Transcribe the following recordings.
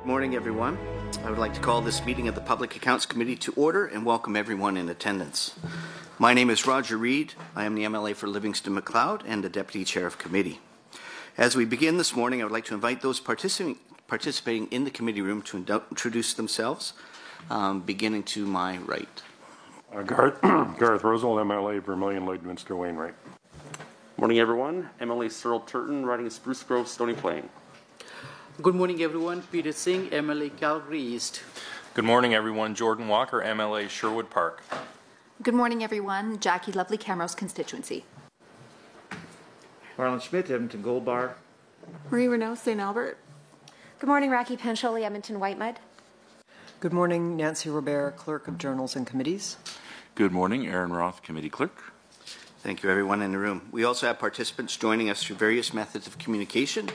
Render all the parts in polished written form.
Good morning, everyone. I would like to call this meeting of the Public Accounts Committee to order and welcome everyone in attendance. My name is Roger Reid. I am the MLA for Livingston McLeod and the Deputy Chair of Committee. As we begin this morning, I would like to invite those participating in the committee room to introduce themselves, beginning to my right. Garth Rosal, MLA, Vermilion, Lloydminster, Wainwright. Morning, everyone. MLA Cyril Turton, riding Spruce Grove, Stony Plain. Good morning, everyone. Peter Singh, MLA Calgary East. Good morning, everyone. Jordan Walker, MLA Sherwood Park. Good morning, everyone. Jackie Lovely, Camrose constituency. Marlon Schmidt, Edmonton Gold Bar. Marie Renaud, St. Albert. Good morning, Rocky Pancholi, Edmonton Whitemud. Good morning, Nancy Robert, Clerk of Journals and Committees. Good morning, Aaron Roth, Committee Clerk. Thank you, everyone in the room. We also have participants joining us through various methods of communication.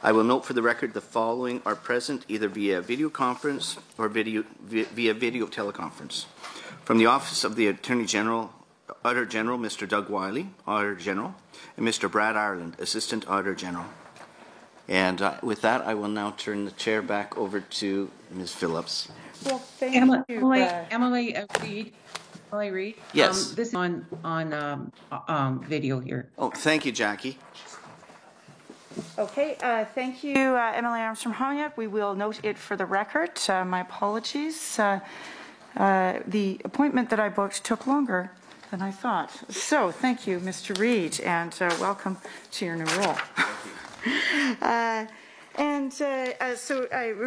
I will note for the record the following are present either via video conference or via video teleconference. From the Office of the Attorney General, Auditor General, Mr. Doug Wiley, Auditor General, and Mr. Brad Ireland, Assistant Auditor General. And with that, I will now turn the chair back over to Ms. Phillips. Well, thank you. Emily Reid? Yes. This is on video here. Oh, thank you, Jackie. Okay, thank you, Emily Armstrong-Honyak. We will note it for the record. My apologies. The appointment that I booked took longer than I thought. So, thank you, Mr. Reid, and welcome to your new role.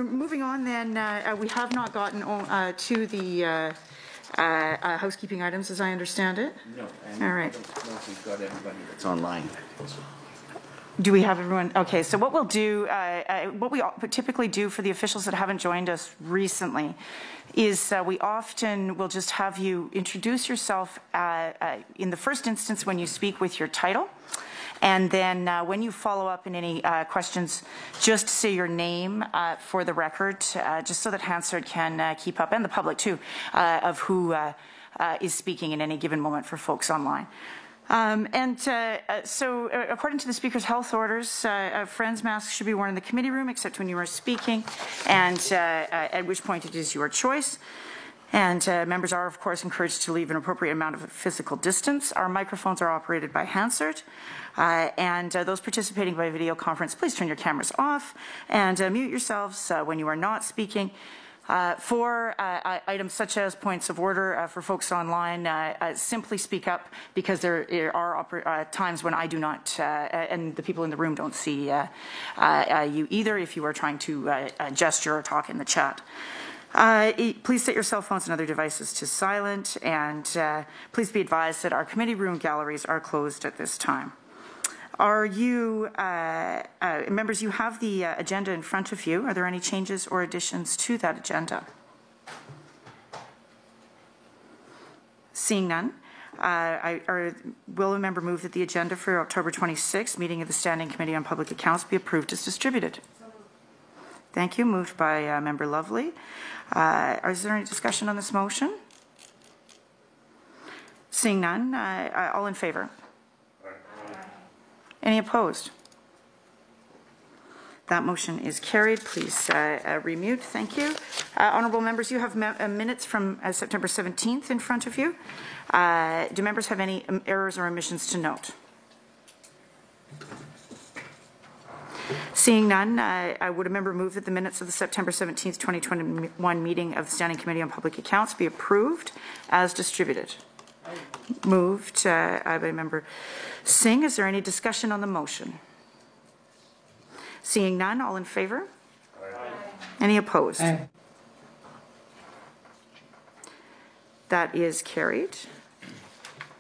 Moving on then, we have not gotten to the housekeeping items, as I understand it. No. All right. I don't know if we've got everybody that's online. Do we have everyone? Okay, so what we'll do, what we typically do for the officials that haven't joined us recently is we often will just have you introduce yourself in the first instance when you speak with your title. And then when you follow up in any questions, just say your name for the record, just so that Hansard can keep up, and the public too, of who is speaking in any given moment for folks online. So according to the Speaker's health orders, friends masks should be worn in the committee room except when you are speaking, and at which point it is your choice. And members are, of course, encouraged to leave an appropriate amount of physical distance. Our microphones are operated by Hansard. Those participating by video conference, please turn your cameras off and mute yourselves when you are not speaking. For items such as points of order for folks online, simply speak up, because there are times when I do not, and the people in the room don't see you either if you are trying to gesture or talk in the chat. Please set your cell phones and other devices to silent, and please be advised that our committee room galleries are closed at this time. Are you, members, you have the agenda in front of you. Are there any changes or additions to that agenda? Seeing none, will a member move that the agenda for October 26th meeting of the Standing Committee on Public Accounts be approved as distributed? Thank you. Moved by Member Lovely. Is there any discussion on this motion? Seeing none, all in favour? Any opposed? That motion is carried. Please remute. Thank you. Honourable members, you have minutes from September 17th in front of you. Do members have any errors or omissions to note? Seeing none, would a member move that the minutes of the September 17th, 2021 meeting of the Standing Committee on Public Accounts be approved as distributed? Moved by Member Singh. Is there any discussion on the motion? Seeing none, all in favour? Aye. Any opposed? Aye. That is carried.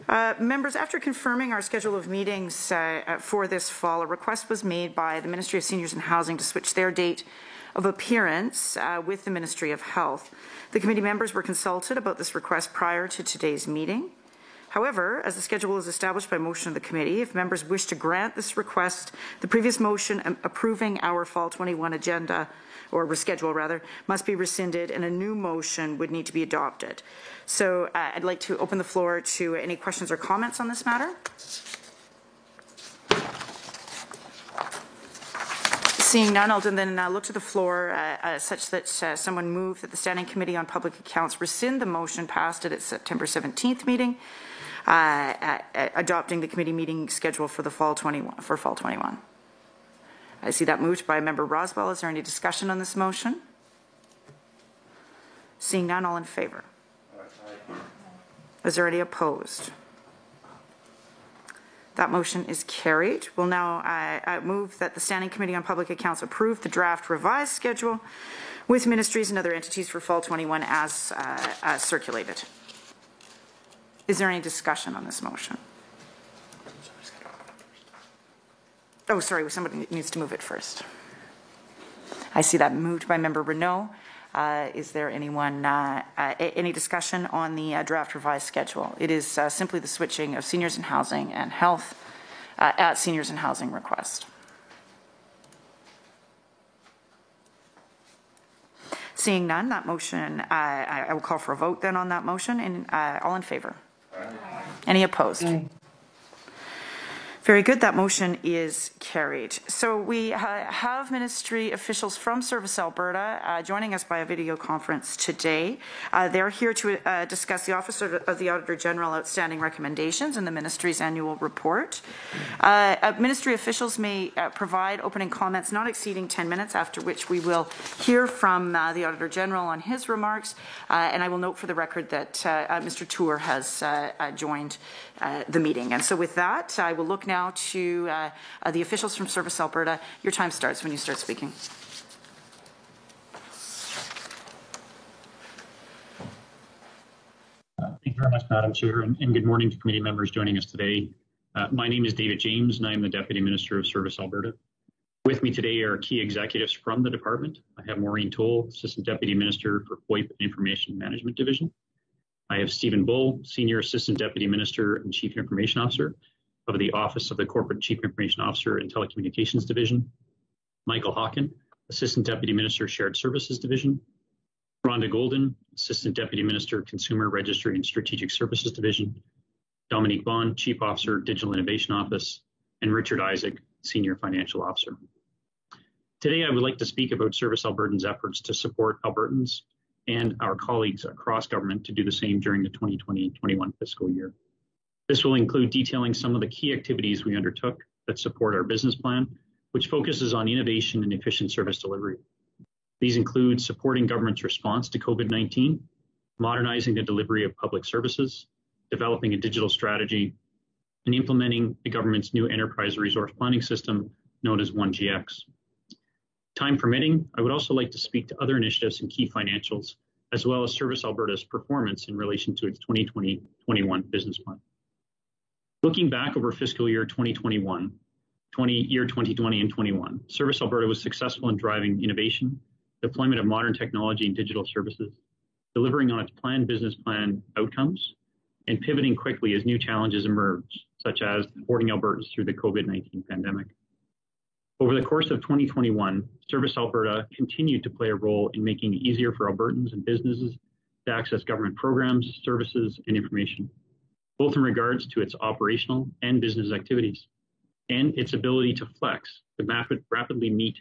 Members, after confirming our schedule of meetings for this fall, a request was made by the Ministry of Seniors and Housing to switch their date of appearance with the Ministry of Health. The committee members were consulted about this request prior to today's meeting. However, as the schedule is established by motion of the committee, if members wish to grant this request, the previous motion approving our Fall 21 agenda, or reschedule rather, must be rescinded and a new motion would need to be adopted. So I'd like to open the floor to any questions or comments on this matter. Seeing none, I'll then look to the floor such that someone move that the Standing Committee on Public Accounts rescind the motion passed at its September 17th meeting, adopting the committee meeting schedule for fall 21. I see that moved by Member Roswell. Is there any discussion on this motion? Seeing none, all in favour? Is there any opposed? That motion is carried. We'll now move that the Standing Committee on Public Accounts approve the draft revised schedule with ministries and other entities for fall 21 as circulated. Is there any discussion on this motion? Oh, sorry, somebody needs to move it first. I see that moved by Member Renault. Is there anyone, any discussion on the draft revised schedule? It is simply the switching of seniors in housing and health at seniors in housing request. Seeing none, that motion, I will call for a vote then on that motion. And all in favour? Any opposed? Very good. That motion is carried. So we have ministry officials from Service Alberta joining us by a video conference today. They're here to discuss the Office of the Auditor General outstanding recommendations in the ministry's annual report. Ministry officials may provide opening comments not exceeding 10 minutes, after which we will hear from the Auditor General on his remarks. And I will note for the record that Mr. Tour has joined the meeting. And so with that, I will look now to the officials from Service Alberta. Your time starts when you start speaking. Thank you very much, Madam Chair, and good morning to committee members joining us today. My name is David James, and I am the Deputy Minister of Service Alberta. With me today are key executives from the department. I have Maureen Toll, Assistant Deputy Minister for VoIP and Information Management Division. I have Stephen Bull, Senior Assistant Deputy Minister and Chief Information Officer of the Office of the Corporate Chief Information Officer and Telecommunications Division. Michael Hawken, Assistant Deputy Minister, Shared Services Division. Rhonda Golden, Assistant Deputy Minister, Consumer Registry and Strategic Services Division. Dominique Bond, Chief Officer, Digital Innovation Office. And Richard Isaac, Senior Financial Officer. Today, I would like to speak about Service Albertans' efforts to support Albertans and our colleagues across government to do the same during the 2020-21 fiscal year. This will include detailing some of the key activities we undertook that support our business plan, which focuses on innovation and efficient service delivery. These include supporting government's response to COVID-19, modernizing the delivery of public services, developing a digital strategy, and implementing the government's new enterprise resource planning system known as 1GX. Time permitting, I would also like to speak to other initiatives and key financials, as well as Service Alberta's performance in relation to its 2020-21 business plan. Looking back over fiscal year 2020 and 21, Service Alberta was successful in driving innovation, deployment of modern technology and digital services, delivering on its planned business plan outcomes, and pivoting quickly as new challenges emerged, such as supporting Albertans through the COVID-19 pandemic. Over the course of 2021, Service Alberta continued to play a role in making it easier for Albertans and businesses to access government programs, services, and information, both in regards to its operational and business activities, and its ability to flex to rapidly meet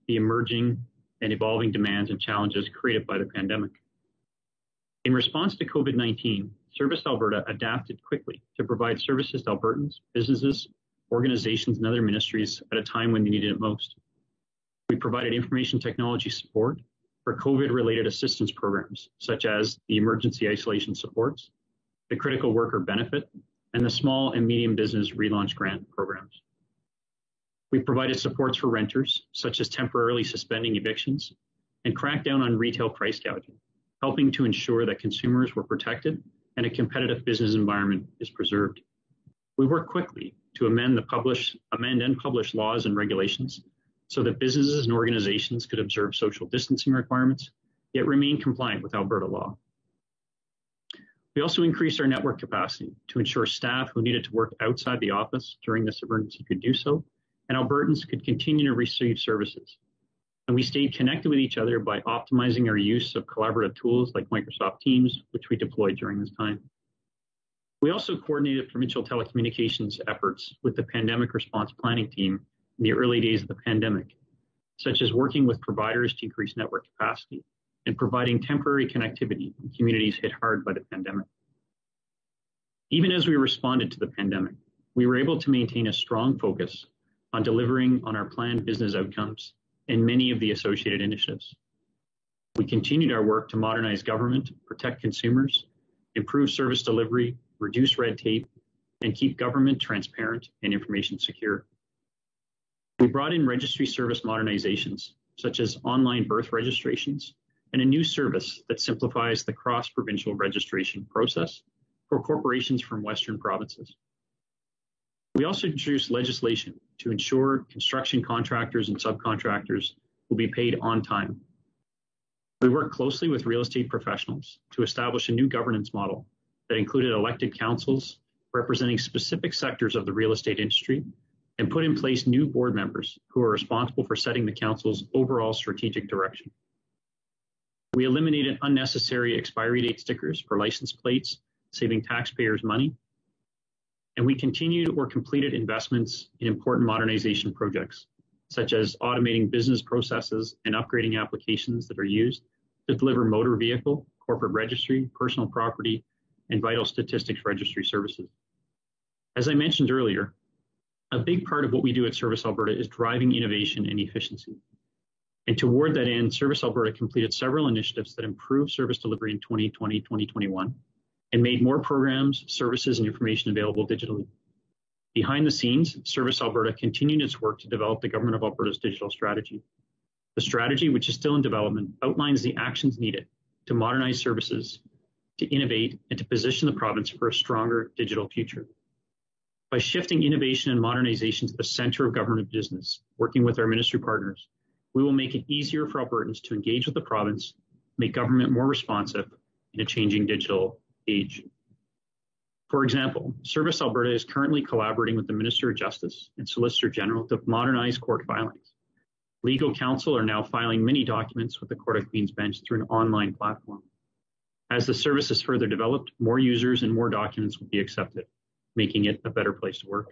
the emerging and evolving demands and challenges created by the pandemic. In response to COVID-19, Service Alberta adapted quickly to provide services to Albertans, businesses, organizations, and other ministries at a time when they needed it most. We provided information technology support for COVID-related assistance programs, such as the emergency isolation supports, the critical worker benefit, and the small and medium business relaunch grant programs. We provided supports for renters, such as temporarily suspending evictions, and cracked down on retail price gouging, helping to ensure that consumers were protected and a competitive business environment is preserved. We worked quickly to amend and publish laws and regulations so that businesses and organizations could observe social distancing requirements, yet remain compliant with Alberta law. We also increased our network capacity to ensure staff who needed to work outside the office during this emergency could do so, and Albertans could continue to receive services. And we stayed connected with each other by optimizing our use of collaborative tools like Microsoft Teams, which we deployed during this time. We also coordinated provincial telecommunications efforts with the pandemic response planning team in the early days of the pandemic, such as working with providers to increase network capacity and providing temporary connectivity in communities hit hard by the pandemic. Even as we responded to the pandemic, we were able to maintain a strong focus on delivering on our planned business outcomes and many of the associated initiatives. We continued our work to modernize government, protect consumers, improve service delivery, reduce red tape, and keep government transparent and information secure. We brought in registry service modernizations, such as online birth registrations, and a new service that simplifies the cross-provincial registration process for corporations from Western provinces. We also introduced legislation to ensure construction contractors and subcontractors will be paid on time. We worked closely with real estate professionals to establish a new governance model that included elected councils representing specific sectors of the real estate industry and put in place new board members who are responsible for setting the council's overall strategic direction. We eliminated unnecessary expiry date stickers for license plates, saving taxpayers money. And we continued or completed investments in important modernization projects, such as automating business processes and upgrading applications that are used to deliver motor vehicle, corporate registry, personal property, and vital statistics registry services. As I mentioned earlier, a big part of what we do at Service Alberta is driving innovation and efficiency. And toward that end, Service Alberta completed several initiatives that improved service delivery in 2020-2021 and made more programs, services, and information available digitally. Behind the scenes, Service Alberta continued its work to develop the Government of Alberta's digital strategy. The strategy, which is still in development, outlines the actions needed to modernize services, to innovate, and to position the province for a stronger digital future. By shifting innovation and modernization to the center of government business, working with our ministry partners, we will make it easier for Albertans to engage with the province, make government more responsive in a changing digital age. For example, Service Alberta is currently collaborating with the Minister of Justice and Solicitor General to modernize court filings. Legal counsel are now filing many documents with the Court of Queen's Bench through an online platform. As the service is further developed, more users and more documents will be accepted, making it a better place to work.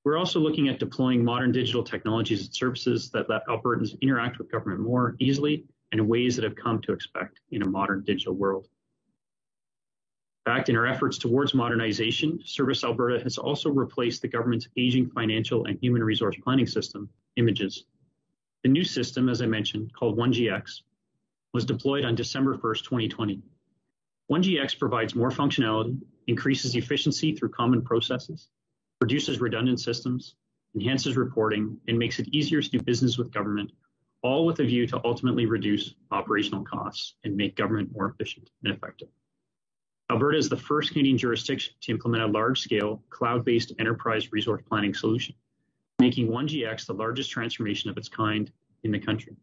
We're also looking at deploying modern digital technologies and services that let Albertans interact with government more easily and in ways that have come to expect in a modern digital world. In fact, in our efforts towards modernization, Service Alberta has also replaced the government's aging financial and human resource planning system, Images. The new system, as I mentioned, called 1GX, was deployed on December 1st, 2020. 1GX provides more functionality, increases efficiency through common processes, reduces redundant systems, enhances reporting, and makes it easier to do business with government, all with a view to ultimately reduce operational costs and make government more efficient and effective. Alberta is the first Canadian jurisdiction to implement a large-scale, cloud-based enterprise resource planning solution, making 1GX the largest transformation of its kind in the country.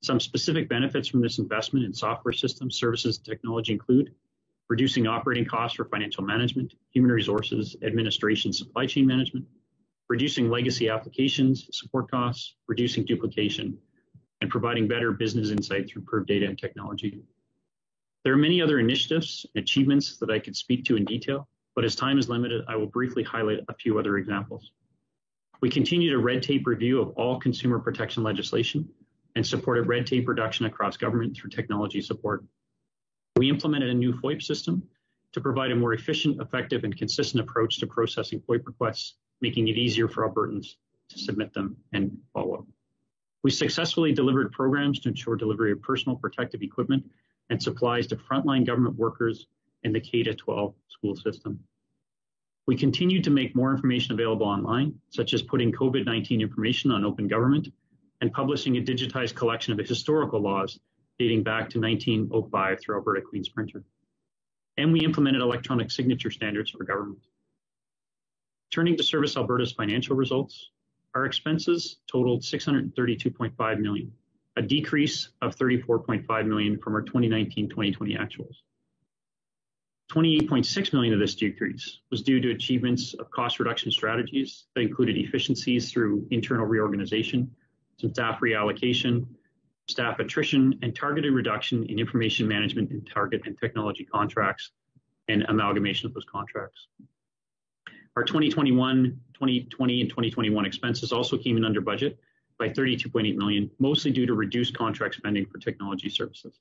Some specific benefits from this investment in software systems, services, and technology include reducing operating costs for financial management, human resources, administration, supply chain management, reducing legacy applications, support costs, reducing duplication, and providing better business insight through improved data and technology. There are many other initiatives and achievements that I could speak to in detail, but as time is limited, I will briefly highlight a few other examples. We continued a red tape review of all consumer protection legislation and supported red tape reduction across government through technology support. We implemented a new FOIP system to provide a more efficient, effective, and consistent approach to processing FOIP requests, making it easier for Albertans to submit them and follow up. We successfully delivered programs to ensure delivery of personal protective equipment and supplies to frontline government workers in the K-12 school system. We continued to make more information available online, such as putting COVID-19 information on Open Government and publishing a digitized collection of historical laws dating back to 1905 through Alberta Queen's Printer. And we implemented electronic signature standards for government. Turning to Service Alberta's financial results, our expenses totaled $632.5 million, a decrease of $34.5 million from our 2019-2020 actuals. $28.6 million of this decrease was due to achievements of cost reduction strategies that included efficiencies through internal reorganization, some staff reallocation, staff attrition, and targeted reduction in information management and target and technology contracts and amalgamation of those contracts. Our 2021, 2020, and 2021 expenses also came in under budget by $32.8 million, mostly due to reduced contract spending for technology services.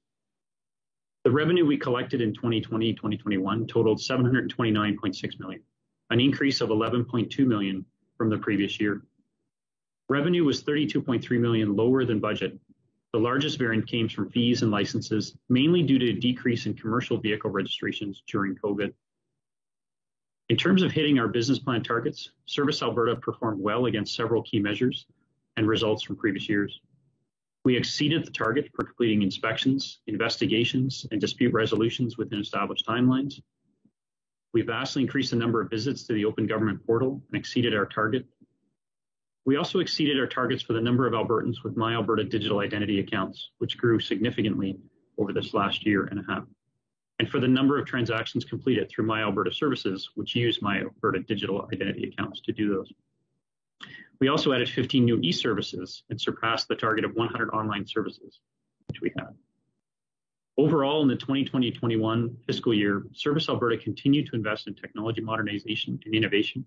The revenue we collected in 2020 and 2021 totaled $729.6 million, an increase of $11.2 million from the previous year. Revenue was $32.3 million lower than budget. The largest variant came from fees and licenses, mainly due to a decrease in commercial vehicle registrations during COVID. In terms of hitting our business plan targets, Service Alberta performed well against several key measures and results from previous years. We exceeded the target for completing inspections, investigations, and dispute resolutions within established timelines. We vastly increased the number of visits to the Open Government Portal and exceeded our target. We also exceeded our targets for the number of Albertans with My Alberta digital identity accounts, which grew significantly over this last year and a half, and for the number of transactions completed through My Alberta services, which use My Alberta digital identity accounts to do those. We also added 15 new e-services and surpassed the target of 100 online services, which we had. Overall, in the 2020-21 fiscal year, Service Alberta continued to invest in technology modernization and innovation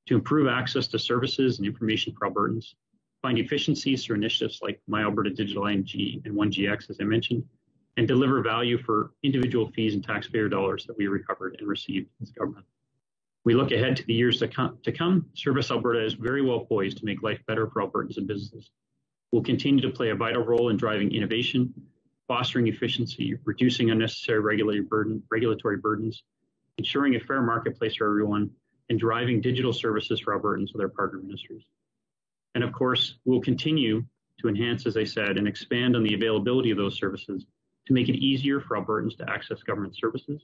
to improve access to services and information for Albertans, find efficiencies through initiatives like My Alberta Digital ING and 1GX, as I mentioned, and deliver value for individual fees and taxpayer dollars that we recovered and received as government. We look ahead to the years to come. Service Alberta is very well poised to make life better for Albertans and businesses. We'll continue to play a vital role in driving innovation, fostering efficiency, reducing unnecessary regulatory burdens, ensuring a fair marketplace for everyone, and driving digital services for Albertans with our partner ministries. And of course, we'll continue to enhance, as I said, and expand on the availability of those services to make it easier for Albertans to access government services.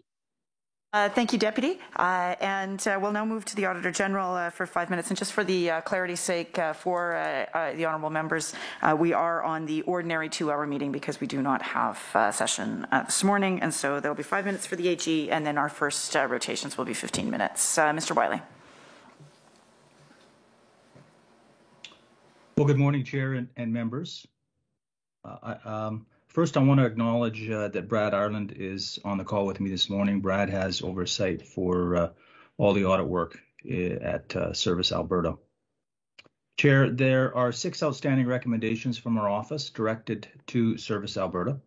Thank you, Deputy. And we'll now move to the Auditor General for 5 minutes. And just for the clarity's sake for the honourable members, we are on the ordinary 2-hour meeting because we do not have session this morning. And so there'll be 5 minutes for the AG, and then our first rotations will be 15 minutes. Mr. Wiley. Well, good morning, Chair and members. First, I want to acknowledge that Brad Ireland is on the call with me this morning. Brad has oversight for all the audit work at Service Alberta. Chair, there are 6 outstanding recommendations from our office directed to Service Alberta.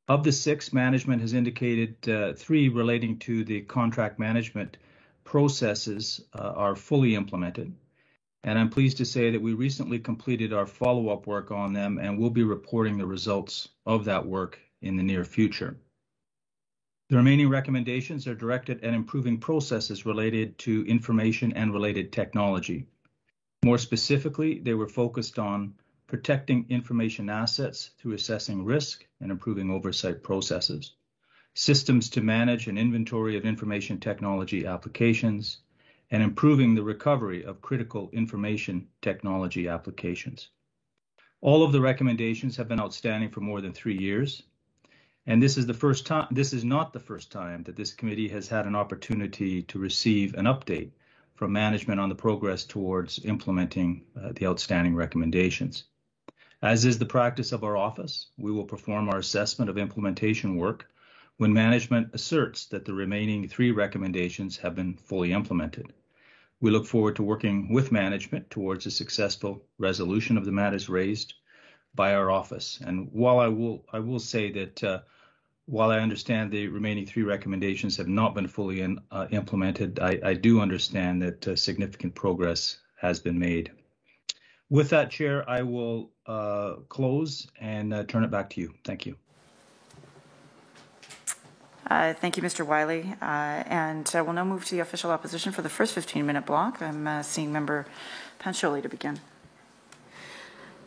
Of the 6, management has indicated 3 relating to the contract management processes are fully implemented. And I'm pleased to say that we recently completed our follow-up work on them, and we'll be reporting the results of that work in the near future. The remaining recommendations are directed at improving processes related to information and related technology. More specifically, they were focused on protecting information assets through assessing risk and improving oversight processes, systems to manage an inventory of information technology applications, and improving the recovery of critical information technology applications. All of the recommendations have been outstanding for more than 3 years, and this is not the first time that this committee has had an opportunity to receive an update from management on the progress towards implementing the outstanding recommendations. As is the practice of our office, we will perform our assessment of implementation work when management asserts that the remaining 3 recommendations have been fully implemented. We look forward to working with management towards a successful resolution of the matters raised by our office. And while I will say that while I understand the remaining 3 recommendations have not been fully implemented, I do understand that significant progress has been made. With that, Chair, I will close and turn it back to you. Thank you. Thank you, Mr. Wiley. And we'll now move to the official opposition for the first 15-minute block. I'm seeing Member Pancholi to begin.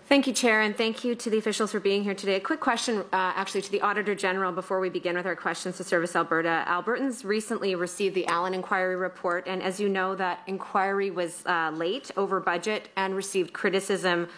Thank you, Chair, and thank you to the officials for being here today. A quick question, actually, to the Auditor General before we begin with our questions to Service Alberta. Albertans recently received the Allen Inquiry report, and as you know, that inquiry was late, over budget, and received criticism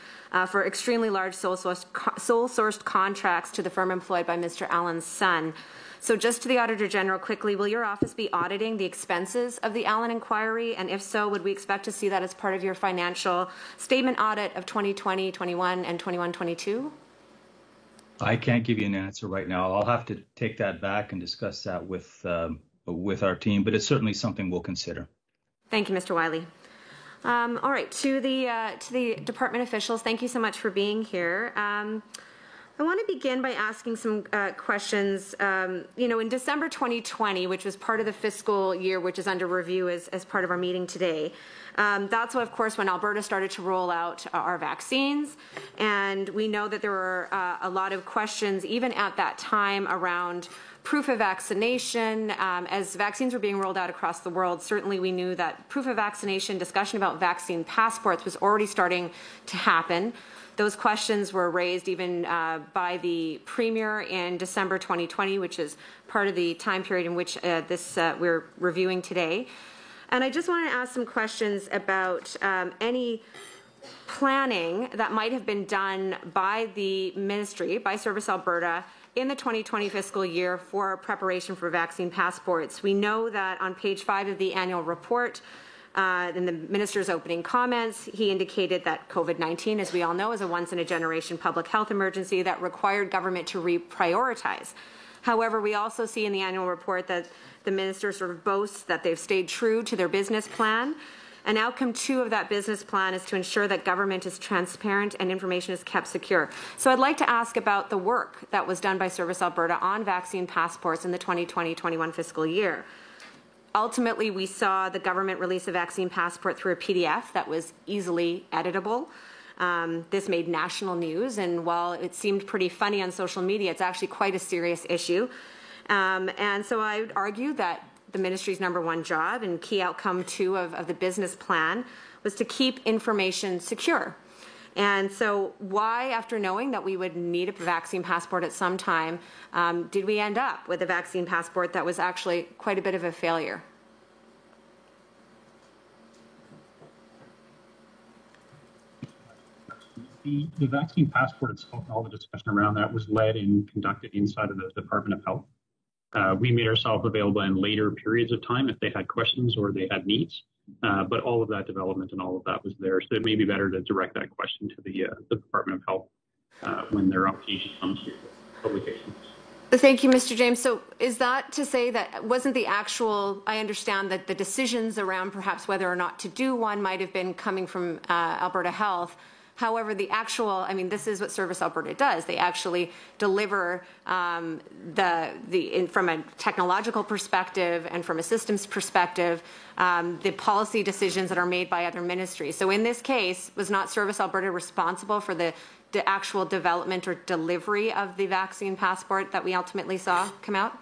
for extremely large sole-sourced contracts to the firm employed by Mr. Allen's son. So just to the Auditor General quickly, will your office be auditing the expenses of the Allen Inquiry? And if so, would we expect to see that as part of your financial statement audit of 2020, 21, and 21, 22? I can't give you an answer right now. I'll have to take that back and discuss that with our team, but it's certainly something we'll consider. Thank you, Mr. Wiley. All right, to the department officials, thank you so much for being here. I want to begin by asking some questions. In December 2020, which was part of the fiscal year, which is under review as part of our meeting today, that's, of course, when Alberta started to roll out our vaccines. And we know that there were a lot of questions, even at that time, around proof of vaccination. As vaccines were being rolled out across the world, certainly we knew that proof of vaccination, discussion about vaccine passports was already starting to happen. Those questions were raised even by the Premier in December 2020, which is part of the time period in which we're reviewing today. And I just want to ask some questions about any planning that might have been done by the ministry, by Service Alberta, in the 2020 fiscal year for preparation for vaccine passports. We know that on page 5 of the annual report, in the minister's opening comments, he indicated that COVID-19, as we all know, is a once-in-a-generation public health emergency that required government to reprioritize. However, we also see in the annual report that the minister sort of boasts that they've stayed true to their business plan. And outcome 2 of that business plan is to ensure that government is transparent and information is kept secure. So I'd like to ask about the work that was done by Service Alberta on vaccine passports in the 2020-21 fiscal year. Ultimately, we saw the government release a vaccine passport through a PDF that was easily editable. This made national news, and while it seemed pretty funny on social media, it's actually quite a serious issue. And so I would argue that the ministry's #1 job and key outcome 2 of the business plan was to keep information secure. And so why, after knowing that we would need a vaccine passport at some time, did we end up with a vaccine passport that was actually quite a bit of a failure? The vaccine passport itself and all the discussion around that was led and conducted inside of the Department of Health. We made ourselves available in later periods of time if they had questions or they had needs. But all of that development and all of that was there. So it may be better to direct that question to the Department of Health when their application comes to publication. Thank you, Mr. James. So is that to say that wasn't the actual, I understand that the decisions around perhaps whether or not to do one might have been coming from Alberta Health. However, the actual, this is what Service Alberta does. They actually deliver from a technological perspective and from a systems perspective, the policy decisions that are made by other ministries. So in this case, was not Service Alberta responsible for the actual development or delivery of the vaccine passport that we ultimately saw come out?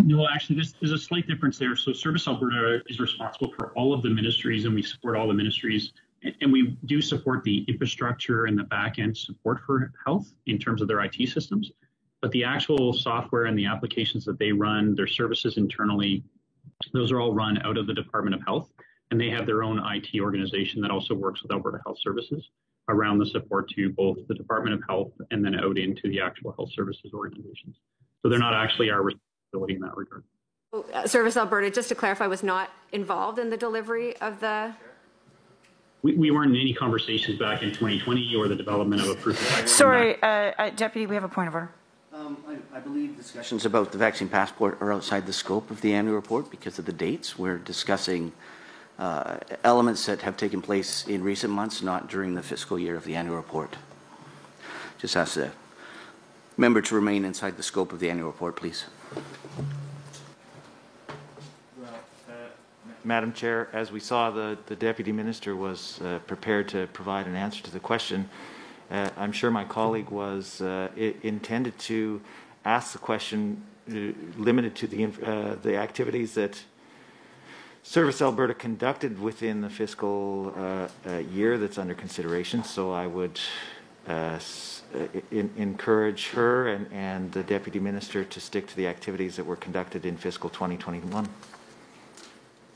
No, actually, there's a slight difference there. So Service Alberta is responsible for all of the ministries, and we support all the ministries. And we do support the infrastructure and the back-end support for health in terms of their IT systems. But the actual software and the applications that they run, their services internally, those are all run out of the Department of Health. And they have their own IT organization that also works with Alberta Health Services around the support to both the Department of Health and then out into the actual health services organizations. So they're not actually our responsibility in that regard. Service Alberta, just to clarify, was not involved in the delivery of the... We weren't in any conversations back in 2020 or the development of a proof of vaccination. Sorry, Deputy, we have a point of order. I believe discussions about the vaccine passport are outside the scope of the annual report because of the dates. We're discussing elements that have taken place in recent months, not during the fiscal year of the annual report. Just ask the member to remain inside the scope of the annual report, please. Madam Chair, as we saw, the Deputy Minister was prepared to provide an answer to the question. I'm sure my colleague was intended to ask the question limited to the activities that Service Alberta conducted within the fiscal year that's under consideration. So I would encourage her and the Deputy Minister to stick to the activities that were conducted in fiscal 2021.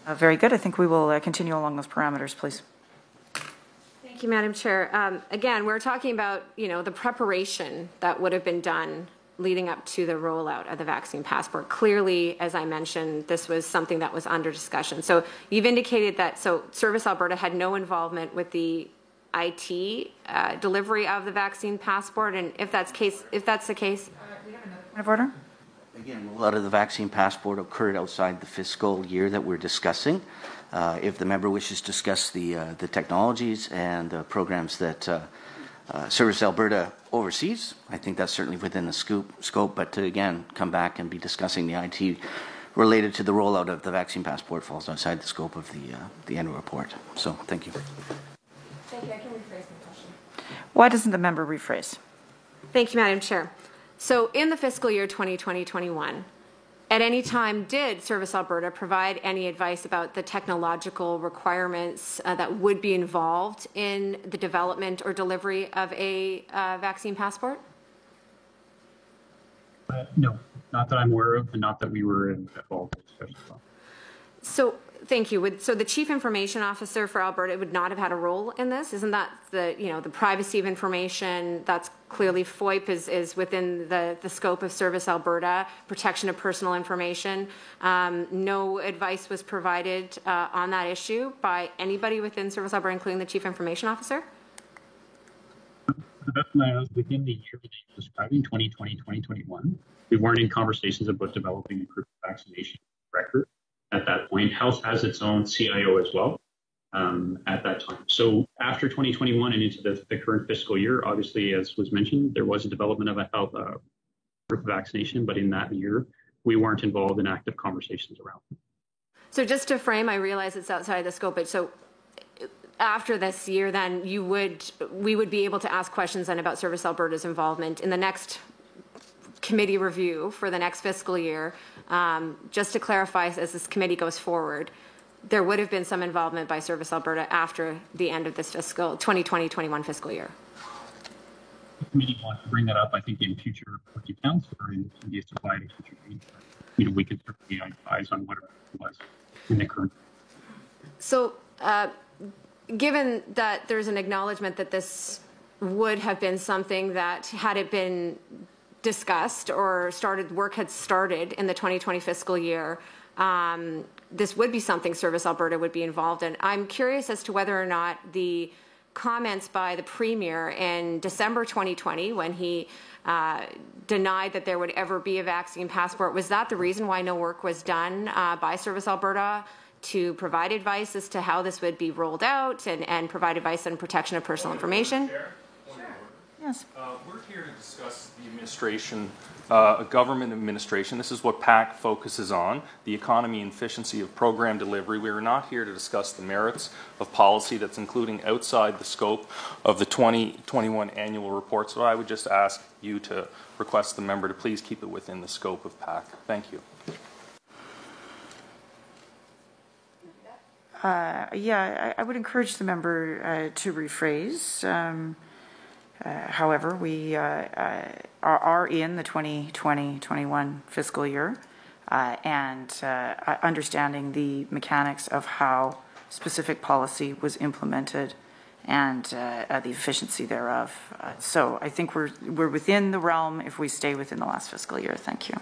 Very good. I think we will continue along those parameters, please. Thank you, Madam Chair. Again, we're talking about, the preparation that would have been done leading up to the rollout of the vaccine passport. Clearly, as I mentioned, this was something that was under discussion. So you've indicated that Service Alberta had no involvement with the IT delivery of the vaccine passport, and if that's the case, we have another point of order. Again, a lot of the vaccine passport occurred outside the fiscal year that we're discussing. If the member wishes to discuss the technologies and the programs that Service Alberta oversees, I think that's certainly within the scope, but to again come back and be discussing the IT related to the rollout of the vaccine passport falls outside the scope of the annual report. So thank you. Thank you. I can rephrase my question. Why doesn't the member rephrase? Thank you, Madam Chair. So in the fiscal year 2020-21, at any time did Service Alberta provide any advice about the technological requirements that would be involved in the development or delivery of a vaccine passport? No, not that I'm aware of, and not that we were involved in discussions on. So, thank you. So the Chief Information Officer for Alberta would not have had a role in this? Isn't that the privacy of information? That's clearly FOIP is within the scope of Service Alberta, protection of personal information. No advice was provided on that issue by anybody within Service Alberta, including the Chief Information Officer? To the best of my knowledge, within the year that you're describing, 2020-2021, we weren't in conversations about developing a group vaccination record. At that point, Health has its own CIO as well at that time. So after 2021 and into the current fiscal year, obviously, as was mentioned, there was a development of a health group of vaccination, but in that year, we weren't involved in active conversations around it. So just to frame, I realize it's outside the scope, but so after this year, then we would be able to ask questions then about Service Alberta's involvement in the next committee review for the next fiscal year. Just to clarify, as this committee goes forward, there would have been some involvement by Service Alberta after the end of this fiscal 2020-21 fiscal year. The committee wants to bring that up, I think, in future budget counts or in the provided future meetings. We could certainly advise on what it was in the current. So, given that there's an acknowledgement that this would have been something that, had it been discussed or work had started in the 2020 fiscal year, this would be something Service Alberta would be involved in. I'm curious as to whether or not the comments by the Premier in December 2020, when he denied that there would ever be a vaccine passport, was that the reason why no work was done by Service Alberta to provide advice as to how this would be rolled out and provide advice on protection of personal information? Yes. We're here to discuss the administration, government administration. This is what PAC focuses on, the economy and efficiency of program delivery. We are not here to discuss the merits of policy that's including outside the scope of the 2021 annual report. So I would just ask you to request the member to please keep it within the scope of PAC. Thank you. I would encourage the member to rephrase. However, we are in the 2020-21 fiscal year and understanding the mechanics of how specific policy was implemented and the efficiency thereof. So I think we're within the realm if we stay within the last fiscal year. Thank you.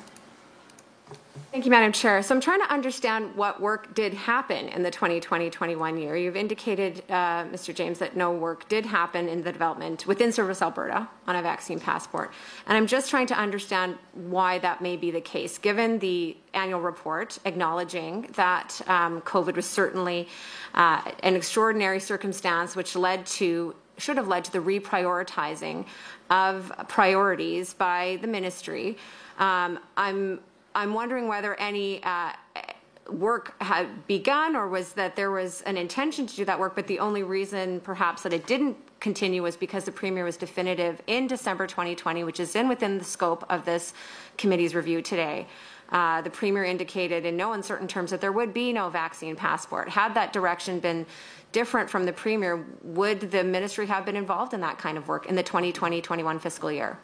Thank you, Madam Chair. So I'm trying to understand what work did happen in the 2020-21 year. You've indicated, Mr. James, that no work did happen in the development within Service Alberta on a vaccine passport. And I'm just trying to understand why that may be the case, given the annual report acknowledging that COVID was certainly an extraordinary circumstance which should have led to the reprioritizing of priorities by the ministry. I'm wondering whether any work had begun, or was that there was an intention to do that work, but the only reason perhaps that it didn't continue was because the Premier was definitive in December 2020, which is within the scope of this committee's review today. The Premier indicated in no uncertain terms that there would be no vaccine passport. Had that direction been different from the Premier, would the ministry have been involved in that kind of work in the 2020-21 fiscal year?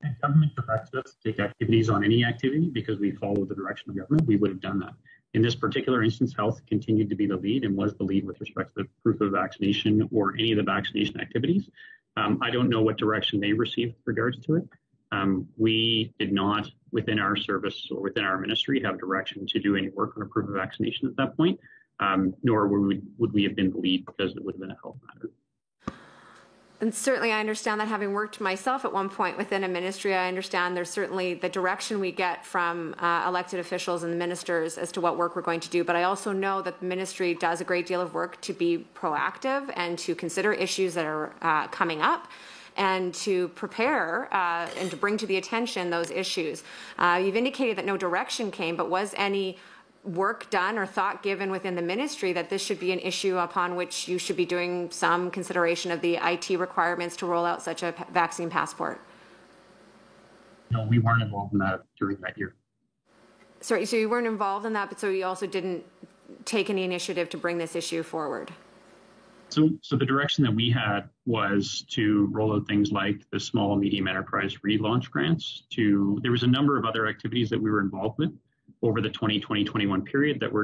And government directs us to take activities on any activity because we follow the direction of government. We would have done that. In this particular instance, Health continued to be the lead and was the lead with respect to the proof of vaccination or any of the vaccination activities. I don't know what direction they received with regards to it. We did not, within our service or within our ministry, have direction to do any work on a proof of vaccination at that point, nor would we have been the lead because it would have been a health matter. And certainly I understand that, having worked myself at one point within a ministry, I understand there's certainly the direction we get from elected officials and ministers as to what work we're going to do. But I also know that the ministry does a great deal of work to be proactive and to consider issues that are coming up, and to prepare and to bring to the attention those issues. You've indicated that no direction came, but was any work done or thought given within the ministry that this should be an issue upon which you should be doing some consideration of the IT requirements to roll out such a vaccine passport? No, we weren't involved in that during that year. Sorry, so you weren't involved in that, but so you also didn't take any initiative to bring this issue forward? So the direction that we had was to roll out things like the small and medium enterprise relaunch grants. There was a number of other activities that we were involved with over the 2020-21 period that were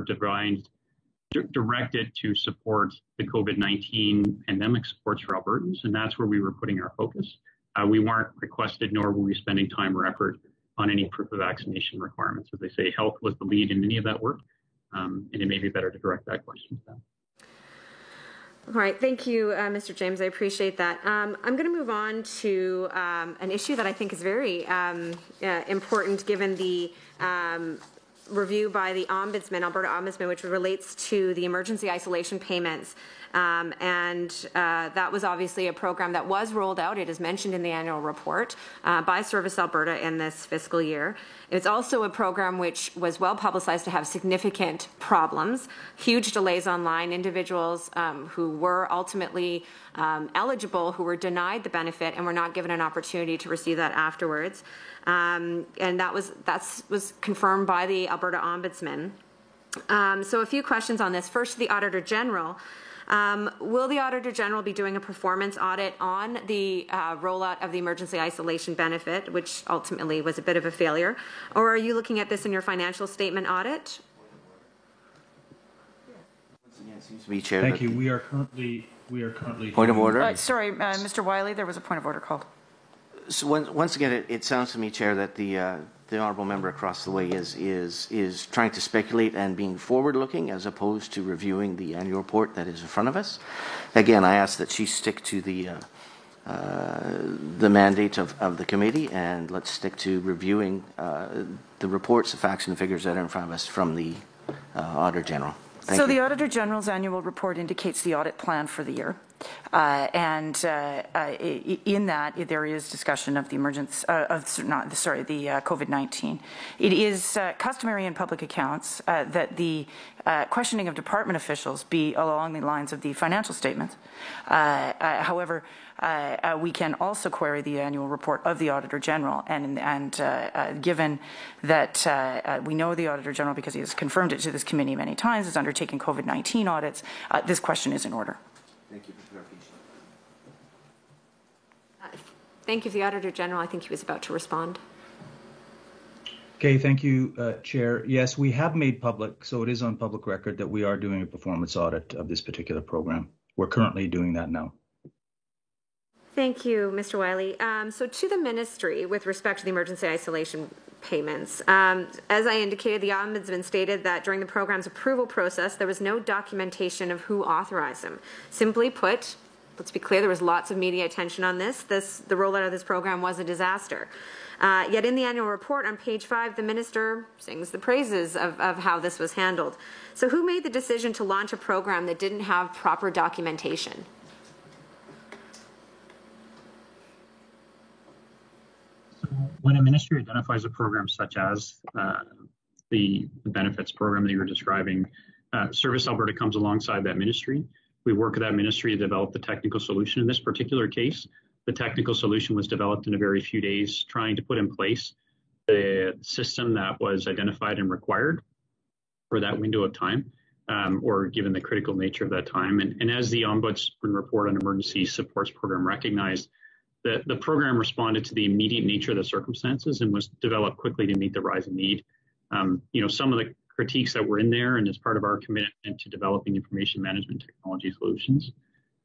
directed to support the COVID-19 pandemic supports for Albertans, and that's where we were putting our focus. We weren't requested, nor were we spending time or effort on any proof of vaccination requirements. As they say, health was the lead in any of that work, and it may be better to direct that question to them. All right, thank you, Mr. James. I appreciate that. I'm going to move on to an issue that I think is very important, given the review by the Ombudsman, Alberta Ombudsman, which relates to the emergency isolation payments. That was obviously a program that was rolled out. It is mentioned in the annual report by Service Alberta in this fiscal year. It's also a program which was well publicized to have significant problems, huge delays online, individuals who were ultimately eligible, who were denied the benefit and were not given an opportunity to receive that afterwards. And that was confirmed by the Alberta Ombudsman. So a few questions on this. First, to the Auditor General. Will the Auditor General be doing a performance audit on the rollout of the emergency isolation benefit, which ultimately was a bit of a failure? Or are you looking at this in your financial statement audit? Thank you. We are currently. Point of order. Sorry, Mr. Wiley, there was a point of order called. So once again, it sounds to me, Chair, that the honourable member across the way is trying to speculate and being forward-looking as opposed to reviewing the annual report that is in front of us. Again, I ask that she stick to the mandate of the committee, and let's stick to reviewing the reports, the facts, and the figures that are in front of us from the Auditor General. Thank you. The Auditor General's annual report indicates the audit plan for the year. In that, there is discussion of the COVID-19. It is customary in public accounts that the questioning of department officials be along the lines of the financial statements. However, we can also query the annual report of the Auditor General, and given that we know the Auditor General, because he has confirmed it to this committee many times, is undertaking COVID-19 audits, this question is in order. Thank you for clarification. Thank you, the Auditor General. I think he was about to respond. Okay, thank you, Chair. Yes, we have made public, so it is on public record, that we are doing a performance audit of this particular program. We're currently doing that now. Thank you, Mr. Wiley. So to the ministry, with respect to the emergency isolation payments, as I indicated, the Ombudsman stated that during the program's approval process, there was no documentation of who authorized them. Simply put, let's be clear, there was lots of media attention on this. The rollout of this program was a disaster. Yet in the annual report on page 5, the minister sings the praises of how this was handled. So who made the decision to launch a program that didn't have proper documentation? When a ministry identifies a program such as the benefits program that you were describing, Service Alberta comes alongside that ministry. We work with that ministry to develop the technical solution. In this particular case, the technical solution was developed in a very few days, trying to put in place the system that was identified and required for that window of time, or given the critical nature of that time. And as the Ombudsman report on emergency supports program recognized, the program responded to the immediate nature of the circumstances and was developed quickly to meet the rising need. Some of the critiques that were in there, and as part of our commitment to developing information management technology solutions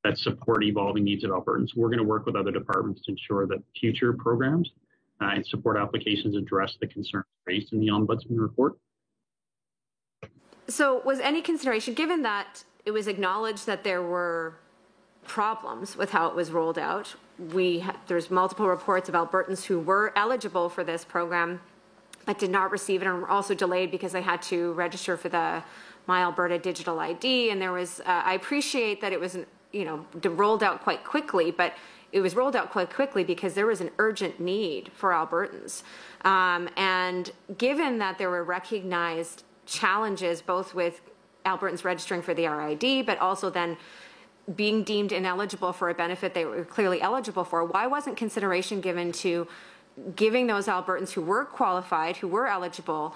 that support evolving needs of Albertans, we're going to work with other departments to ensure that future programs and support applications address the concerns raised in the Ombudsman report. So was any consideration, given that it was acknowledged that there were problems with how it was rolled out. There's multiple reports of Albertans who were eligible for this program but did not receive it, and were also delayed because they had to register for the My Alberta Digital ID. And there was, I appreciate that it was, rolled out quite quickly, but it was rolled out quite quickly because there was an urgent need for Albertans. And given that there were recognized challenges both with Albertans registering for the RID, but also then being deemed ineligible for a benefit they were clearly eligible for, why wasn't consideration given to giving those Albertans who were qualified, who were eligible,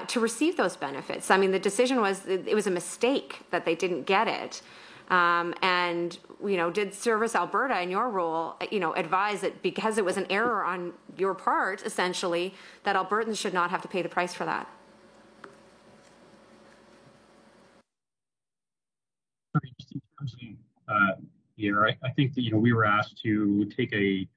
to receive those benefits? I mean, the decision was, it was a mistake that they didn't get it. And, did Service Alberta, in your role, advise that because it was an error on your part, essentially, that Albertans should not have to pay the price for that? Just in terms of here, I think that we were asked to take a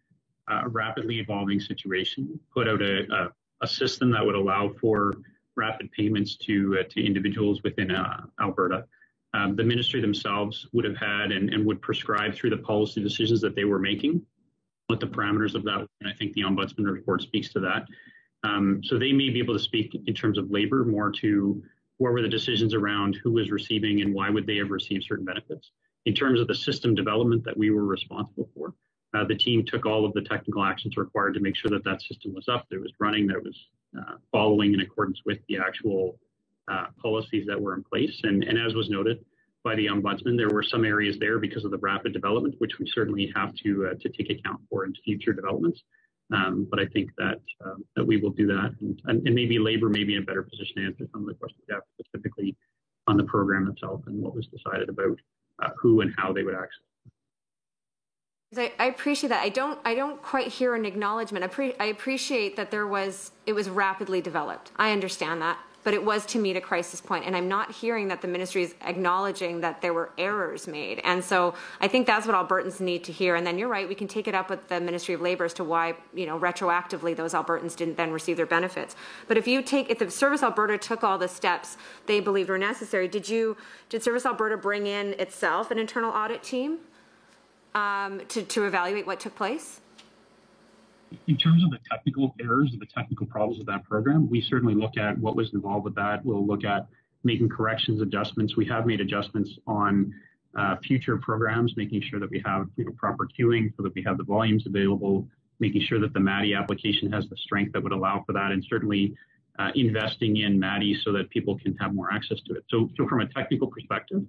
rapidly evolving situation, put out a system that would allow for rapid payments to individuals within Alberta. The ministry themselves would have had and would prescribe through the policy decisions that they were making what the parameters of that. And I think the Ombudsman report speaks to that. So they may be able to speak in terms of labor more to what were the decisions around who was receiving and why would they have received certain benefits. In terms of the system development that we were responsible for, the team took all of the technical actions required to make sure that that system was up, that it was running, that it was following in accordance with the actual policies that were in place. And as was noted by the Ombudsman, there were some areas there because of the rapid development, which we certainly have to take account for in future developments. But I think that we will do that, and maybe Labour may be in a better position to answer some of the questions you have specifically on the program itself and what was decided about who and how they would access. I appreciate that. I don't quite hear an acknowledgement. I appreciate that it was rapidly developed. I understand that, but it was to meet a crisis point, and I'm not hearing that the ministry is acknowledging that there were errors made. And so I think that's what Albertans need to hear. And then you're right, we can take it up with the Ministry of Labour as to why, retroactively those Albertans didn't then receive their benefits. But if the Service Alberta took all the steps they believed were necessary, did Service Alberta bring in itself an internal audit team to evaluate what took place? In terms of the technical errors, the technical problems with that program, we certainly look at what was involved with that. We'll look at making corrections, adjustments. We have made adjustments on future programs, making sure that we have proper queuing so that we have the volumes available, making sure that the MADI application has the strength that would allow for that, and certainly investing in MADI so that people can have more access to it. So from a technical perspective,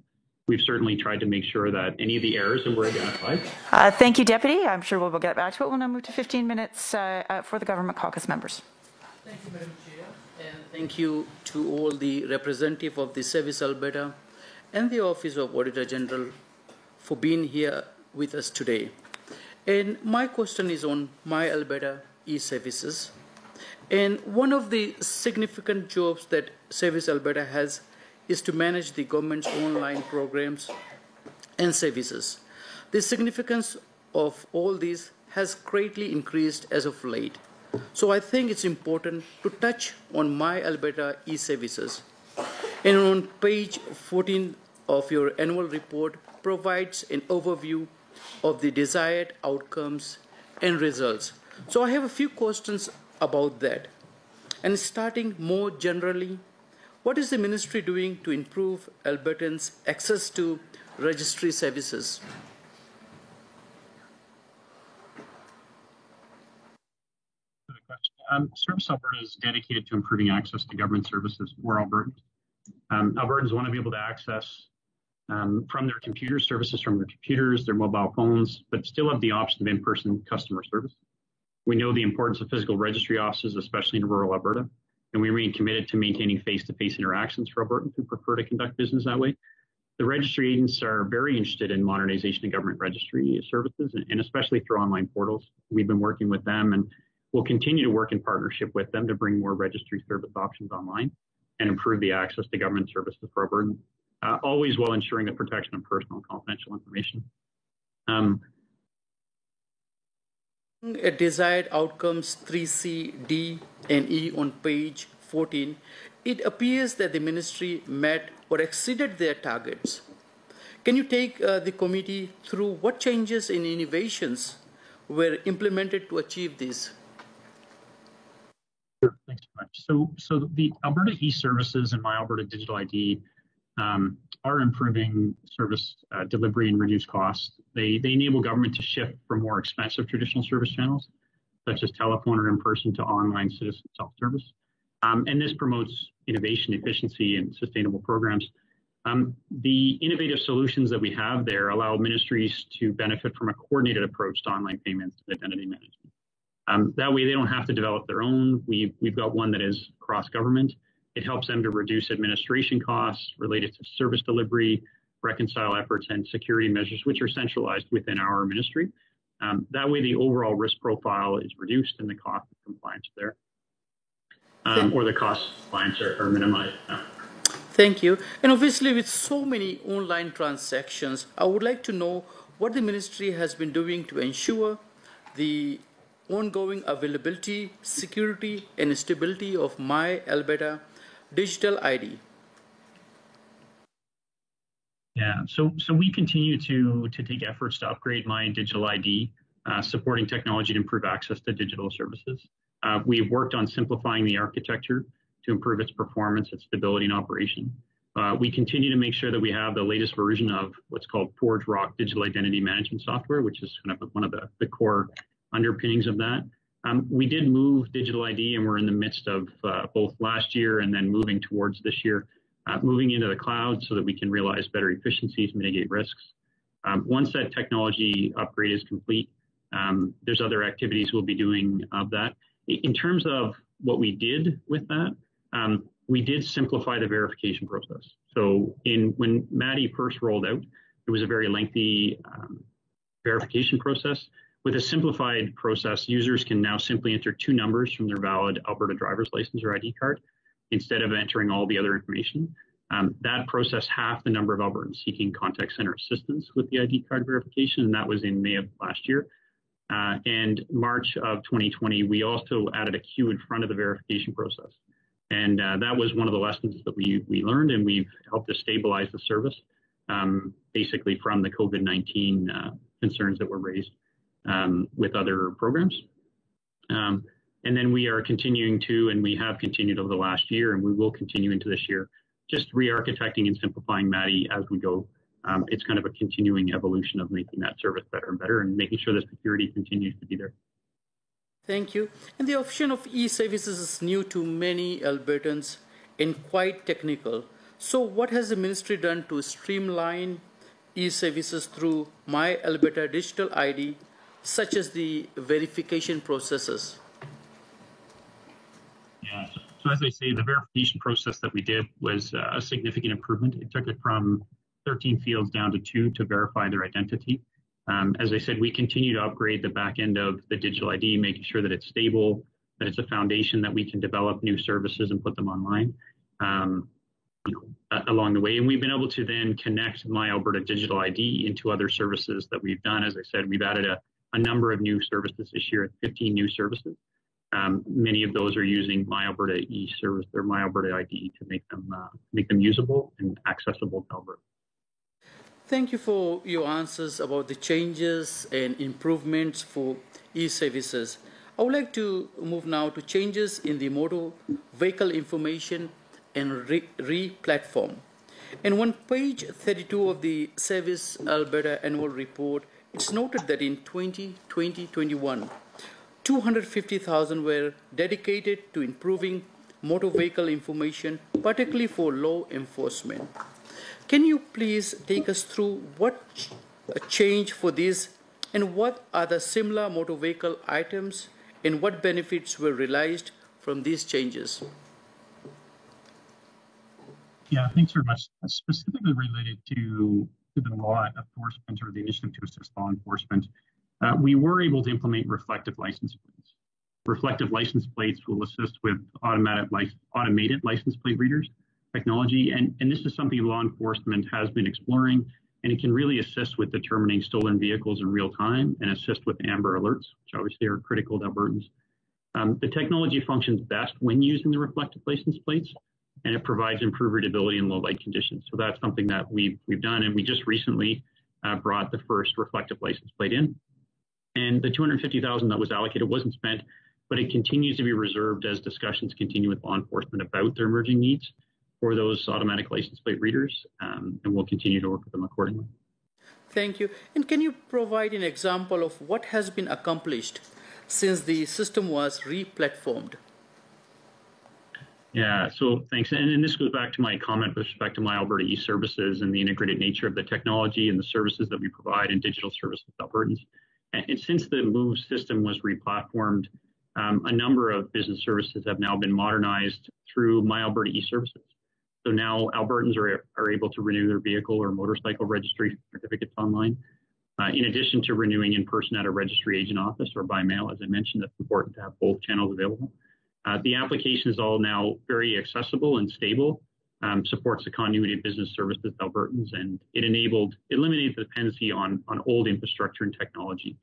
we've certainly tried to make sure that any of the errors that were identified. Thank you, Deputy. I'm sure we'll get back to it. We'll now move to 15 minutes for the Government Caucus members. Thank you, Madam Chair. And thank you to all the representatives of the Service Alberta and the Office of Auditor General for being here with us today. And my question is on My Alberta e-services. And one of the significant jobs that Service Alberta has is to manage the government's online programs and services. The significance of all these has greatly increased as of late. So I think it's important to touch on My Alberta e-services. And on page 14 of your annual report provides an overview of the desired outcomes and results. So I have a few questions about that. And starting more generally, what is the ministry doing to improve Albertans' access to registry services? Service Alberta is dedicated to improving access to government services for Albertans. Albertans want to be able to access from their computers, services from their computers, their mobile phones, but still have the option of in-person customer service. We know the importance of physical registry offices, especially in rural Alberta, and we remain committed to maintaining face-to-face interactions for Albertans who prefer to conduct business that way. The registry agents are very interested in modernization of government registry services, and especially through online portals. We've been working with them, and we'll continue to work in partnership with them to bring more registry service options online and improve the access to government services for Albertans, always while ensuring the protection of personal and confidential information. At desired outcomes 3C, D, and E on page 14, it appears that the ministry met or exceeded their targets. Can you take the committee through what changes and innovations were implemented to achieve this? Sure, thanks so much. So the Alberta e-Services and My Alberta Digital ID are improving service delivery and reduce costs. They enable government to shift from more expensive traditional service channels, such as telephone or in-person, to online citizen self-service. And this promotes innovation, efficiency, and sustainable programs. The innovative solutions that we have there allow ministries to benefit from a coordinated approach to online payments and identity management. That way, they don't have to develop their own. We've got one that is cross-government. It helps them to reduce administration costs related to service delivery, reconcile efforts, and security measures, which are centralized within our ministry. That way, the overall risk profile is reduced and the cost of compliance there, or the cost of compliance are minimized. Thank you. And obviously, with so many online transactions, I would like to know what the ministry has been doing to ensure the ongoing availability, security, and stability of My Alberta Digital ID. Yeah, so we continue to take efforts to upgrade My Digital ID, supporting technology to improve access to digital services. We've worked on simplifying the architecture to improve its performance, its stability, and operation. We continue to make sure that we have the latest version of what's called ForgeRock digital identity management software, which is kind of one of the core underpinnings of that. We did move digital ID, and we're in the midst of both last year and then moving towards this year, moving into the cloud so that we can realize better efficiencies, mitigate risks. Once that technology upgrade is complete, there's other activities we'll be doing of that. In terms of what we did with that, we did simplify the verification process. So when Maddie first rolled out, it was a very lengthy verification process. With a simplified process, users can now simply enter 2 numbers from their valid Alberta driver's license or ID card instead of entering all the other information. That process halved the number of Albertans seeking contact center assistance with the ID card verification, and that was in May of last year. And March of 2020, we also added a queue in front of the verification process. And that was one of the lessons that we learned, and we've helped to stabilize the service, basically from the COVID-19 concerns that were raised with other programs. And then we are continuing to, and we have continued over the last year, and we will continue into this year, just re-architecting and simplifying Maddie as we go. It's kind of a continuing evolution of making that service better and better and making sure the security continues to be there. Thank you. And the option of e-services is new to many Albertans and quite technical. So what has the ministry done to streamline e-services through My Alberta Digital ID, such as the verification processes? Yeah, so as I say, the verification process that we did was a significant improvement. It took it from 13 fields down to 2 to verify their identity. As I said, we continue to upgrade the back end of the digital ID, making sure that it's stable, that it's a foundation that we can develop new services and put them online along the way. And we've been able to then connect My Alberta Digital ID into other services that we've done. As I said, we've added a number of new services this year, 15 new services. Many of those are using My Alberta e-service or My Alberta ID to make them usable and accessible to Alberta. Thank you for your answers about the changes and improvements for e-services. I would like to move now to changes in the motor vehicle information and re-platform. And on page 32 of the Service Alberta annual report, it's noted that in 2020-21, 250,000 were dedicated to improving motor vehicle information, particularly for law enforcement. Can you please take us through what change for this and what are the similar motor vehicle items and what benefits were realized from these changes? Yeah, thanks very much. Specifically related to the law enforcement or the initiative to assist law enforcement, we were able to implement reflective license plates. Reflective license plates will assist with automated license plate readers technology, and this is something law enforcement has been exploring, and it can really assist with determining stolen vehicles in real time and assist with Amber Alerts, which obviously are critical to Albertans. The technology functions best when using the reflective license plates, and it provides improved readability in low light conditions. So that's something that we've done, and we just recently brought the first reflective license plate in. And the $250,000 that was allocated wasn't spent, but it continues to be reserved as discussions continue with law enforcement about their emerging needs for those automatic license plate readers, and we'll continue to work with them accordingly. Thank you. And can you provide an example of what has been accomplished since the system was re-platformed? Yeah, so thanks. And this goes back to my comment with respect to My Alberta e-Services and the integrated nature of the technology and the services that we provide in digital services Albertans. And since the MOVE system was re-platformed, a number of business services have now been modernized through My Alberta e-Services. So now Albertans are able to renew their vehicle or motorcycle registration certificates online. In addition to renewing in person at a registry agent office or by mail, as I mentioned, it's important to have both channels available. The application is all now very accessible and stable, supports the continuity of business services Albertans, and it eliminated the dependency on old infrastructure and technology.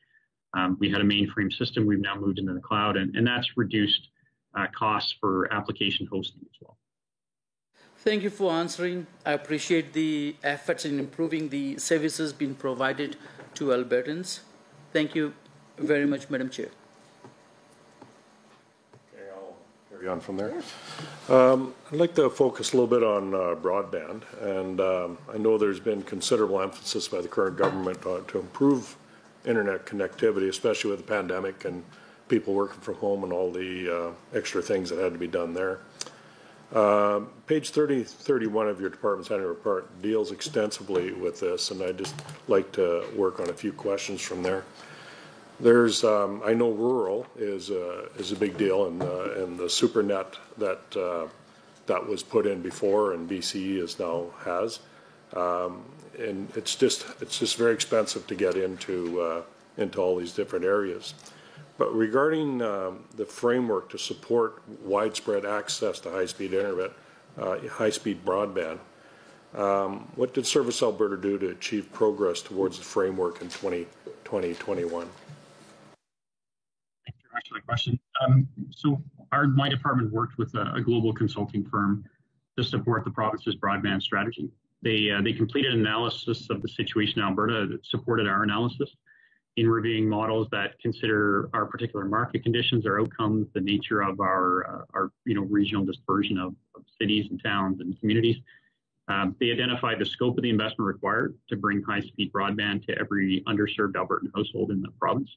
We had a mainframe system, we've now moved into the cloud, and that's reduced costs for application hosting as well. Thank you for answering. I appreciate the efforts in improving the services being provided to Albertans. Thank you very much, Madam Chair. Okay, I'll carry on from there. I'd like to focus a little bit on broadband, and I know there's been considerable emphasis by the current government to improve internet connectivity, especially with the pandemic and people working from home and all the extra things that had to be done there. Page 31 of your department's annual report deals extensively with this, and I'd just like to work on a few questions from there. There's, I know rural is a big deal, and the SuperNet that was put in before, and BCE is now has, and it's just very expensive to get into all these different areas. But regarding the framework to support widespread access to high-speed internet, high-speed broadband, what did Service Alberta do to achieve progress towards the framework in 2021? Thanks very much for the question. So my department worked with a global consulting firm to support the province's broadband strategy. They completed an analysis of the situation in Alberta that supported our analysis in reviewing models that consider our particular market conditions, our outcomes, the nature of our regional dispersion of cities and towns and communities. They identified the scope of the investment required to bring high-speed broadband to every underserved Albertan household in the province.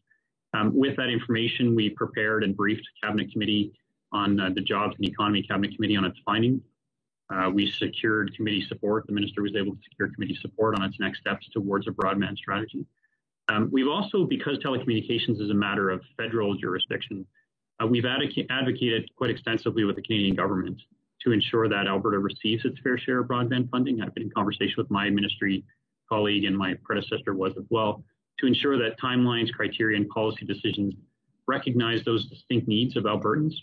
With that information, we prepared and briefed Cabinet Committee on the Jobs and Economy Cabinet Committee on its findings. We secured committee support. The minister was able to secure committee support on its next steps towards a broadband strategy. We've also, because telecommunications is a matter of federal jurisdiction, we've advocated quite extensively with the Canadian government to ensure that Alberta receives its fair share of broadband funding. I've been in conversation with my ministry colleague, and my predecessor was as well, to ensure that timelines, criteria, and policy decisions recognize those distinct needs of Albertans,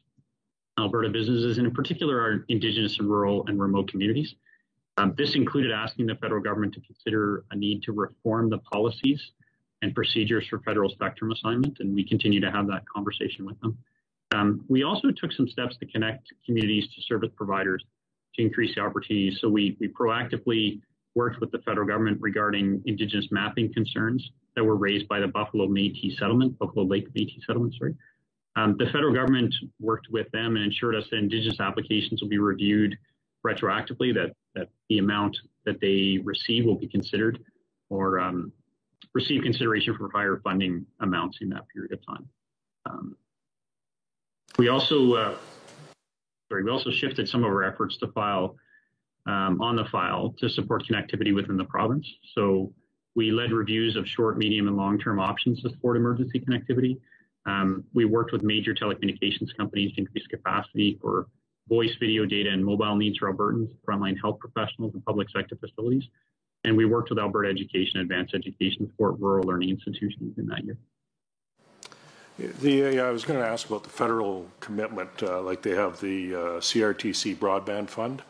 Alberta businesses, and in particular our Indigenous and rural and remote communities. This included asking the federal government to consider a need to reform the policies and procedures for federal spectrum assignment, and we continue to have that conversation with them. We also took some steps to connect communities to service providers to increase the opportunities. So we proactively worked with the federal government regarding Indigenous mapping concerns that were raised by the Buffalo Lake Métis settlement. The federal government worked with them and ensured us that Indigenous applications will be reviewed retroactively, that the amount that they receive will be considered or receive consideration for higher funding amounts in that period of time. We also shifted some of our efforts to file on the file to support connectivity within the province. So we led reviews of short, medium, and long-term options to support emergency connectivity. We worked with major telecommunications companies to increase capacity for voice, video, data, and mobile needs for Albertans, frontline health professionals, and public sector facilities. And we worked with Alberta Education, Advanced Education, to support rural learning institutions in that year. I was going to ask about the federal commitment, like they have the CRTC Broadband Fund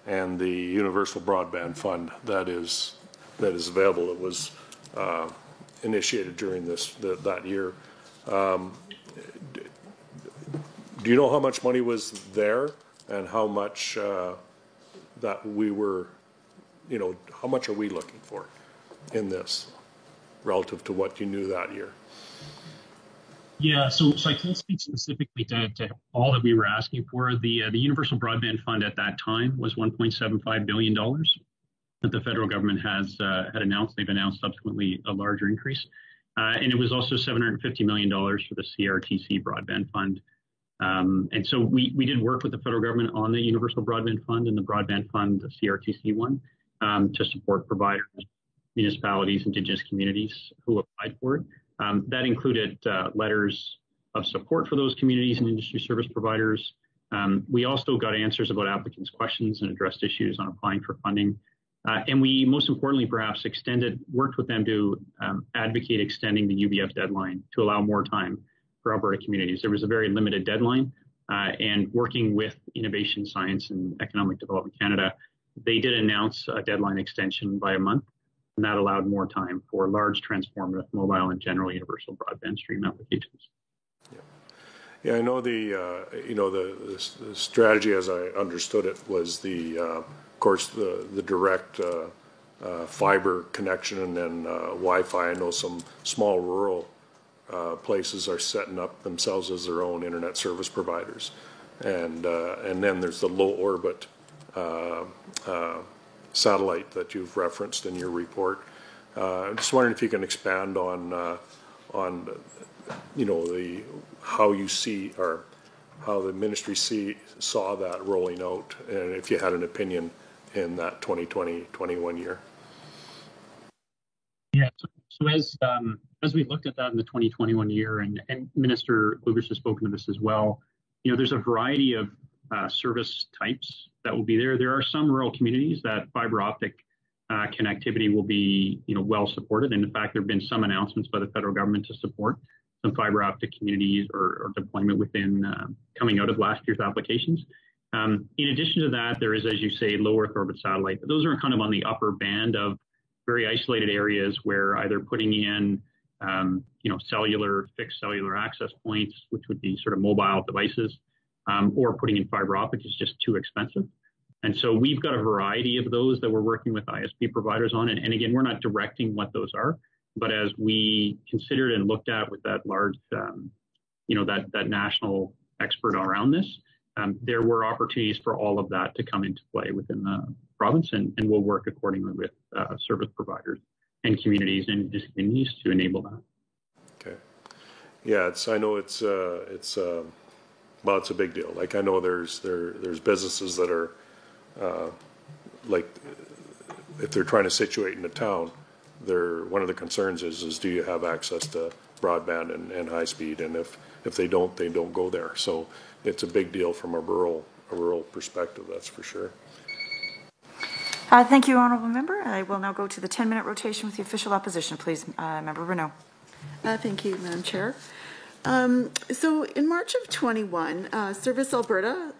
and the Universal Broadband Fund that is available. It was initiated during that year. Do you know how much money was there and how much that we were, you know, how much are we looking for in this relative to what you knew that year? Yeah, so I can't speak specifically to all that we were asking for. The Universal Broadband Fund at that time was $1.75 billion that the federal government had announced. They've announced subsequently a larger increase. And it was also $750 million for the CRTC Broadband Fund. And so we did work with the federal government on the Universal Broadband Fund and the Broadband Fund, the CRTC one, to support providers, municipalities, Indigenous communities who applied for it. That included letters of support for those communities and industry service providers. We also got answers about applicants' questions and addressed issues on applying for funding. And we, most importantly, perhaps worked with them to advocate extending the UBF deadline to allow more time for Alberta communities. There was a very limited deadline, and working with Innovation, Science and Economic Development Canada, they did announce a deadline extension by a month, and that allowed more time for large transformative mobile and general universal broadband stream applications. Yeah, I know the strategy, as I understood it, was of course the direct fiber connection and then Wi-Fi. I know some small rural places are setting up themselves as their own internet service providers, and then there's the low orbit satellite that you've referenced in your report. I'm just wondering if you can expand on how you see, or how the ministry saw that rolling out, and if you had an opinion in that 2020-21 year. Yeah, so as we looked at that in the 2021 year, and Minister Kluivert has spoken to this as well, you know, there's a variety of service types that will be there. There are some rural communities that fiber optic connectivity will be, you know, well supported. And in fact, there have been some announcements by the federal government to support some fiber optic communities or deployment within coming out of last year's applications. In addition to that, there is, as you say, low Earth orbit satellite. But those are kind of on the upper band of very isolated areas where either putting in, fixed cellular access points, which would be sort of mobile devices, or putting in fiber optic is just too expensive. And so we've got a variety of those that we're working with ISP providers on. And again, we're not directing what those are, but as we considered and looked at with that large, that national expert around this, there were opportunities for all of that to come into play within the province, and we'll work accordingly with service providers and communities and indigenous communities to enable that. Okay. Yeah, I know it's a big deal. Like, I know there's businesses that are like, if they're trying to situate in a town, one of the concerns is do you have access to broadband and high speed, and if they don't go there. So it's a big deal from a rural perspective, that's for sure. Thank you, Honourable Member. I will now go to the 10-minute rotation with the official opposition. Please, Member Renault. Thank you, Madam Chair. So in March of 21, Service Alberta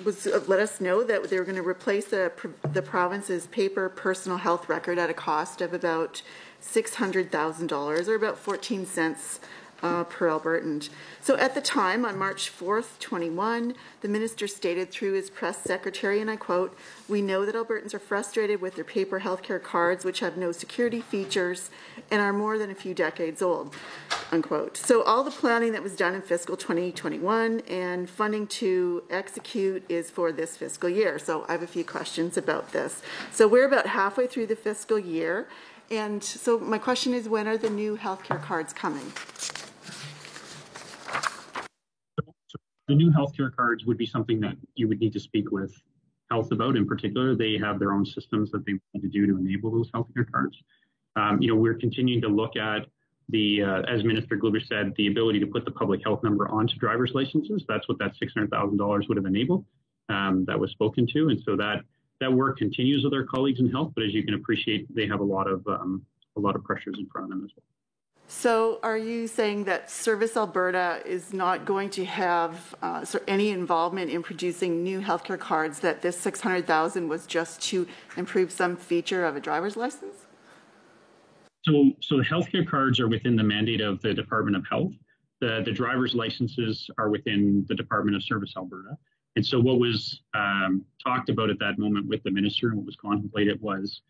let us know that they were going to replace the province's paper personal health record at a cost of about $600,000, or about 14 cents per Albertan. So at the time, on March 4th, 21, the minister stated through his press secretary, and I quote, "We know that Albertans are frustrated with their paper healthcare cards, which have no security features and are more than a few decades old," unquote. So all the planning that was done in fiscal 2021 and funding to execute is for this fiscal year. So I have a few questions about this. So we're about halfway through the fiscal year. And so my question is, when are the new healthcare cards coming? The new healthcare cards would be something that you would need to speak with Health about in particular. They have their own systems that they need to do to enable those healthcare cards. We're continuing to look at as Minister Kluivert said, the ability to put the public health number onto driver's licenses. That's what that $600,000 would have enabled. That was spoken to. And so that work continues with our colleagues in health, but as you can appreciate, they have a lot of pressures in front of them as well. So are you saying that Service Alberta is not going to have any involvement in producing new healthcare cards, that this $600,000 was just to improve some feature of a driver's license? So the healthcare cards are within the mandate of the Department of Health. The driver's licenses are within the Department of Service Alberta. And so what was talked about at that moment with the minister and what was contemplated was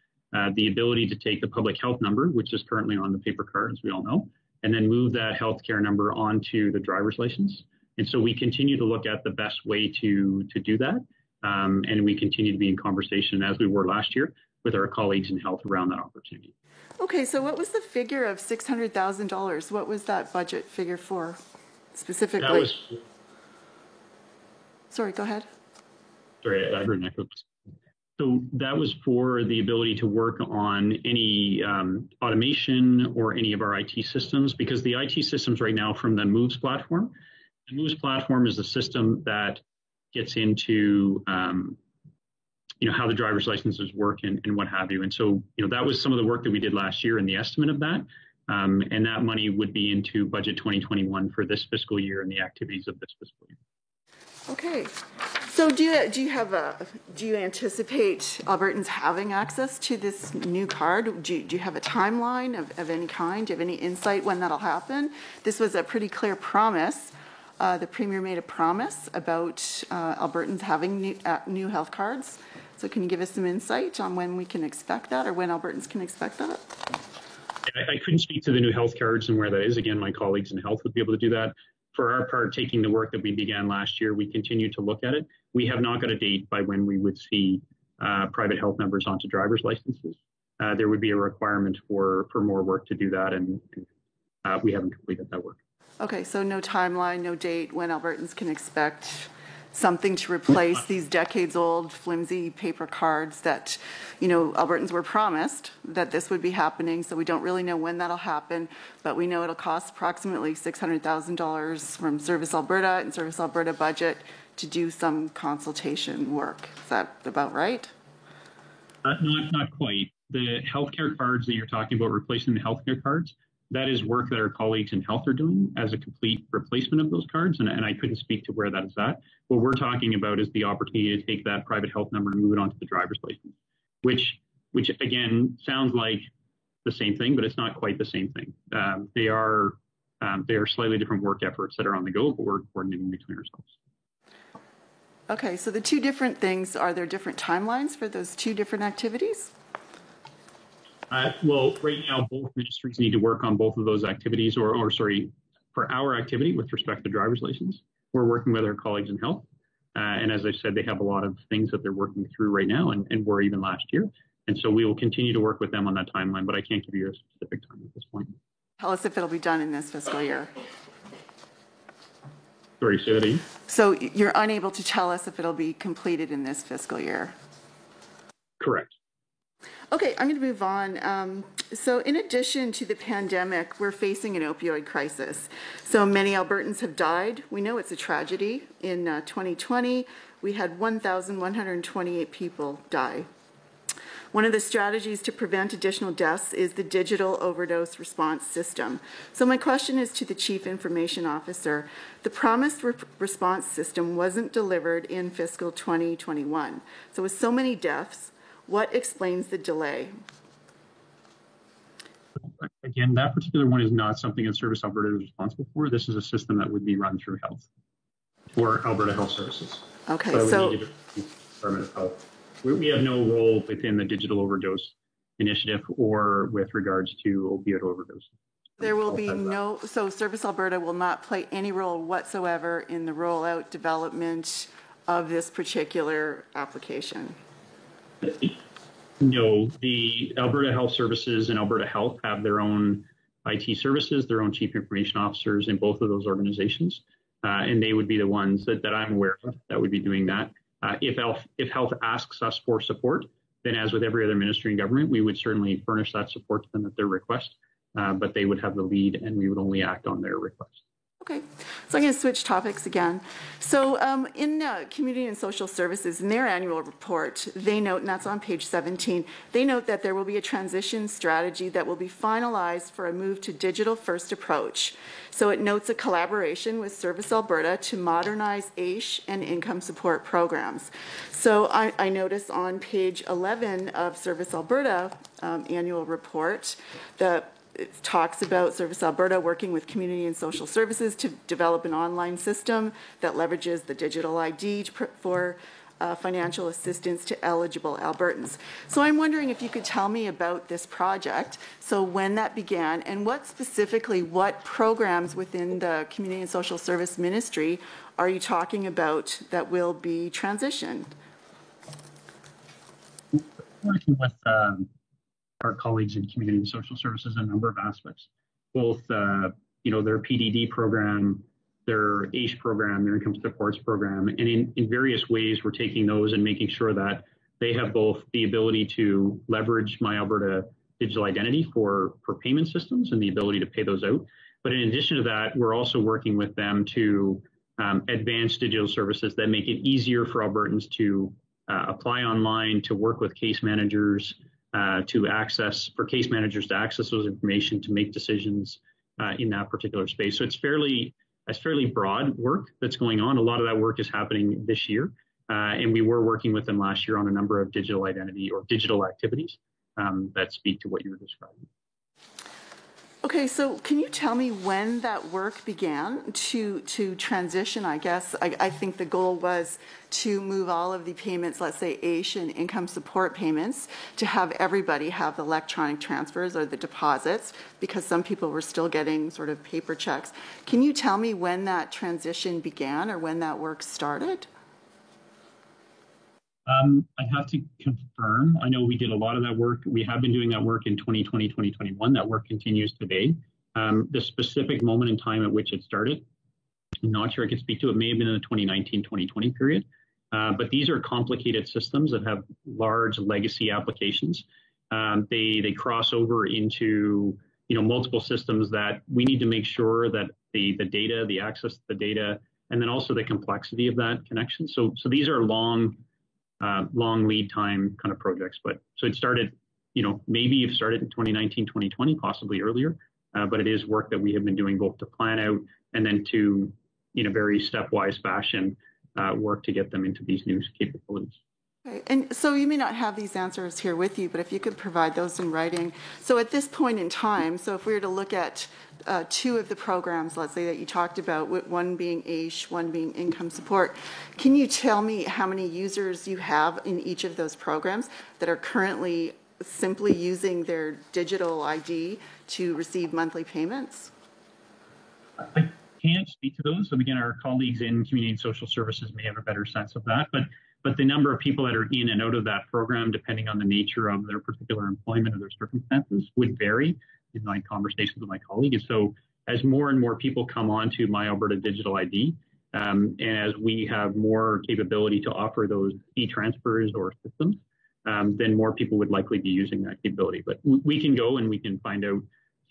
the ability to take the public health number, which is currently on the paper card, as we all know, and then move that healthcare number onto the driver's license. And so we continue to look at the best way to do that. And we continue to be in conversation, as we were last year, with our colleagues in health around that opportunity. Okay, so what was the figure of $600,000? What was that budget figure for specifically? That was, sorry, go ahead. Sorry, I heard an echo. So that was for the ability to work on any automation or any of our IT systems, because the IT systems right now from the MOVES platform, the MOVES platform is the system that gets into how the driver's licenses work and what have you. And so, that was some of the work that we did last year and the estimate of that. And that money would be into budget 2021 for this fiscal year and the activities of this fiscal year. Okay. So do you anticipate Albertans having access to this new card? Do you have a timeline of any kind? Do you have any insight when that'll happen? This was a pretty clear promise. The Premier made a promise about Albertans having new health cards. So can you give us some insight on when we can expect that, or when Albertans can expect that? I couldn't speak to the new health cards and where that is. Again, my colleagues in health would be able to do that. For our part, taking the work that we began last year, we continue to look at it. We have not got a date by when we would see private health numbers onto driver's licenses. There would be a requirement for more work to do that, and we haven't completed that work. Okay, so no timeline, no date when Albertans can expect something to replace these decades-old flimsy paper cards that, Albertans were promised that this would be happening, so we don't really know when that'll happen, but we know it'll cost approximately $600,000 from Service Alberta and Service Alberta budget to do some consultation work. Is that about right? Not quite. The healthcare cards that you're talking about, replacing the healthcare cards, that is work that our colleagues in health are doing as a complete replacement of those cards, and I couldn't speak to where that is at. What we're talking about is the opportunity to take that private health number and move it onto the driver's license, which again sounds like the same thing, but it's not quite the same thing. They are slightly different work efforts that are on the go, but we're coordinating between ourselves. Okay, so the two different things, are there different timelines for those two different activities? Well, right now, both ministries need to work on both of those activities, or for our activity with respect to driver's license. We're working with our colleagues in health. And as I said, they have a lot of things that they're working through right now and were even last year. And so we will continue to work with them on that timeline, but I can't give you a specific time at this point. Tell us if it'll be done in this fiscal year. Sorry, say that again? So you're unable to tell us if it'll be completed in this fiscal year? Correct. Okay, I'm going to move on. So in addition to the pandemic, we're facing an opioid crisis. So many Albertans have died. We know it's a tragedy. In 2020, we had 1,128 people die. One of the strategies to prevent additional deaths is the digital overdose response system. So my question is to the Chief Information Officer. The promised response system wasn't delivered in fiscal 2021. So with so many deaths, what explains the delay? Again, that particular one is not something that Service Alberta is responsible for. This is a system that would be run through health or Alberta Health Services. Okay, so Department of Health. We have no role within the digital overdose initiative or with regards to opioid overdose. There will be no, so Service Alberta will not play any role whatsoever in the rollout development of this particular application. No, the Alberta Health Services and Alberta Health have their own IT services, their own chief information officers in both of those organizations. And they would be the ones that I'm aware of that would be doing that. If health asks us for support, then as with every other ministry in government, we would certainly furnish that support to them at their request, but they would have the lead and we would only act on their request. Okay, so I'm going to switch topics again. So in Community and Social Services, in their annual report, they note, and that's on page 17, they note that there will be a transition strategy that will be finalized for a move to digital-first approach. So it notes a collaboration with Service Alberta to modernize AISH and income support programs. So I notice on page 11 of Service Alberta annual report, it talks about Service Alberta working with community and social services to develop an online system that leverages the digital ID for financial assistance to eligible Albertans. So I'm wondering if you could tell me about this project, so when that began, and what programs within the Community and Social Service Ministry are you talking about that will be transitioned? Working with our colleagues in Community and Social Services in a number of aspects, both their PDD program, their AISH program, their income supports program, and in various ways we're taking those and making sure that they have both the ability to leverage My Alberta digital identity for payment systems and the ability to pay those out. But in addition to that, we're also working with them to advance digital services that make it easier for Albertans to apply online, to work with case managers, for case managers to access those information, to make decisions in that particular space. So it's fairly broad work that's going on. A lot of that work is happening this year. And we were working with them last year on a number of digital identity or digital activities that speak to what you were describing. Okay, so can you tell me when that work began to transition? I guess I think the goal was to move all of the payments, let's say AISH and income support payments, to have everybody have electronic transfers or the deposits, because some people were still getting sort of paper checks. Can you tell me when that transition began or when that work started? I'd have to confirm. I know we did a lot of that work. We have been doing that work in 2020, 2021. That work continues today. The specific moment in time at which it started, I'm not sure I could speak to. It may have been in the 2019, 2020 period. But these are complicated systems that have large legacy applications. They cross over into multiple systems that we need to make sure that the data, the access to the data, and then also the complexity of that connection. So these are long lead time kind of projects. But so it started, maybe it started in 2019, 2020, possibly earlier. But it is work that we have been doing both to plan out and then to, in a very stepwise fashion, work to get them into these new capabilities. Okay. And so you may not have these answers here with you, but if you could provide those in writing. So at this point in time, so if we were to look at two of the programs, let's say, that you talked about, one being AISH, one being income support, can you tell me how many users you have in each of those programs that are currently simply using their digital ID to receive monthly payments? I can't speak to those. So again, our colleagues in Community and Social Services may have a better sense of that. But the number of people that are in and out of that program, depending on the nature of their particular employment or their circumstances, would vary in my conversations with my colleague. And so as more and more people come on to My Alberta Digital ID, and as we have more capability to offer those e-transfers or systems, then more people would likely be using that capability. But we can go and we can find out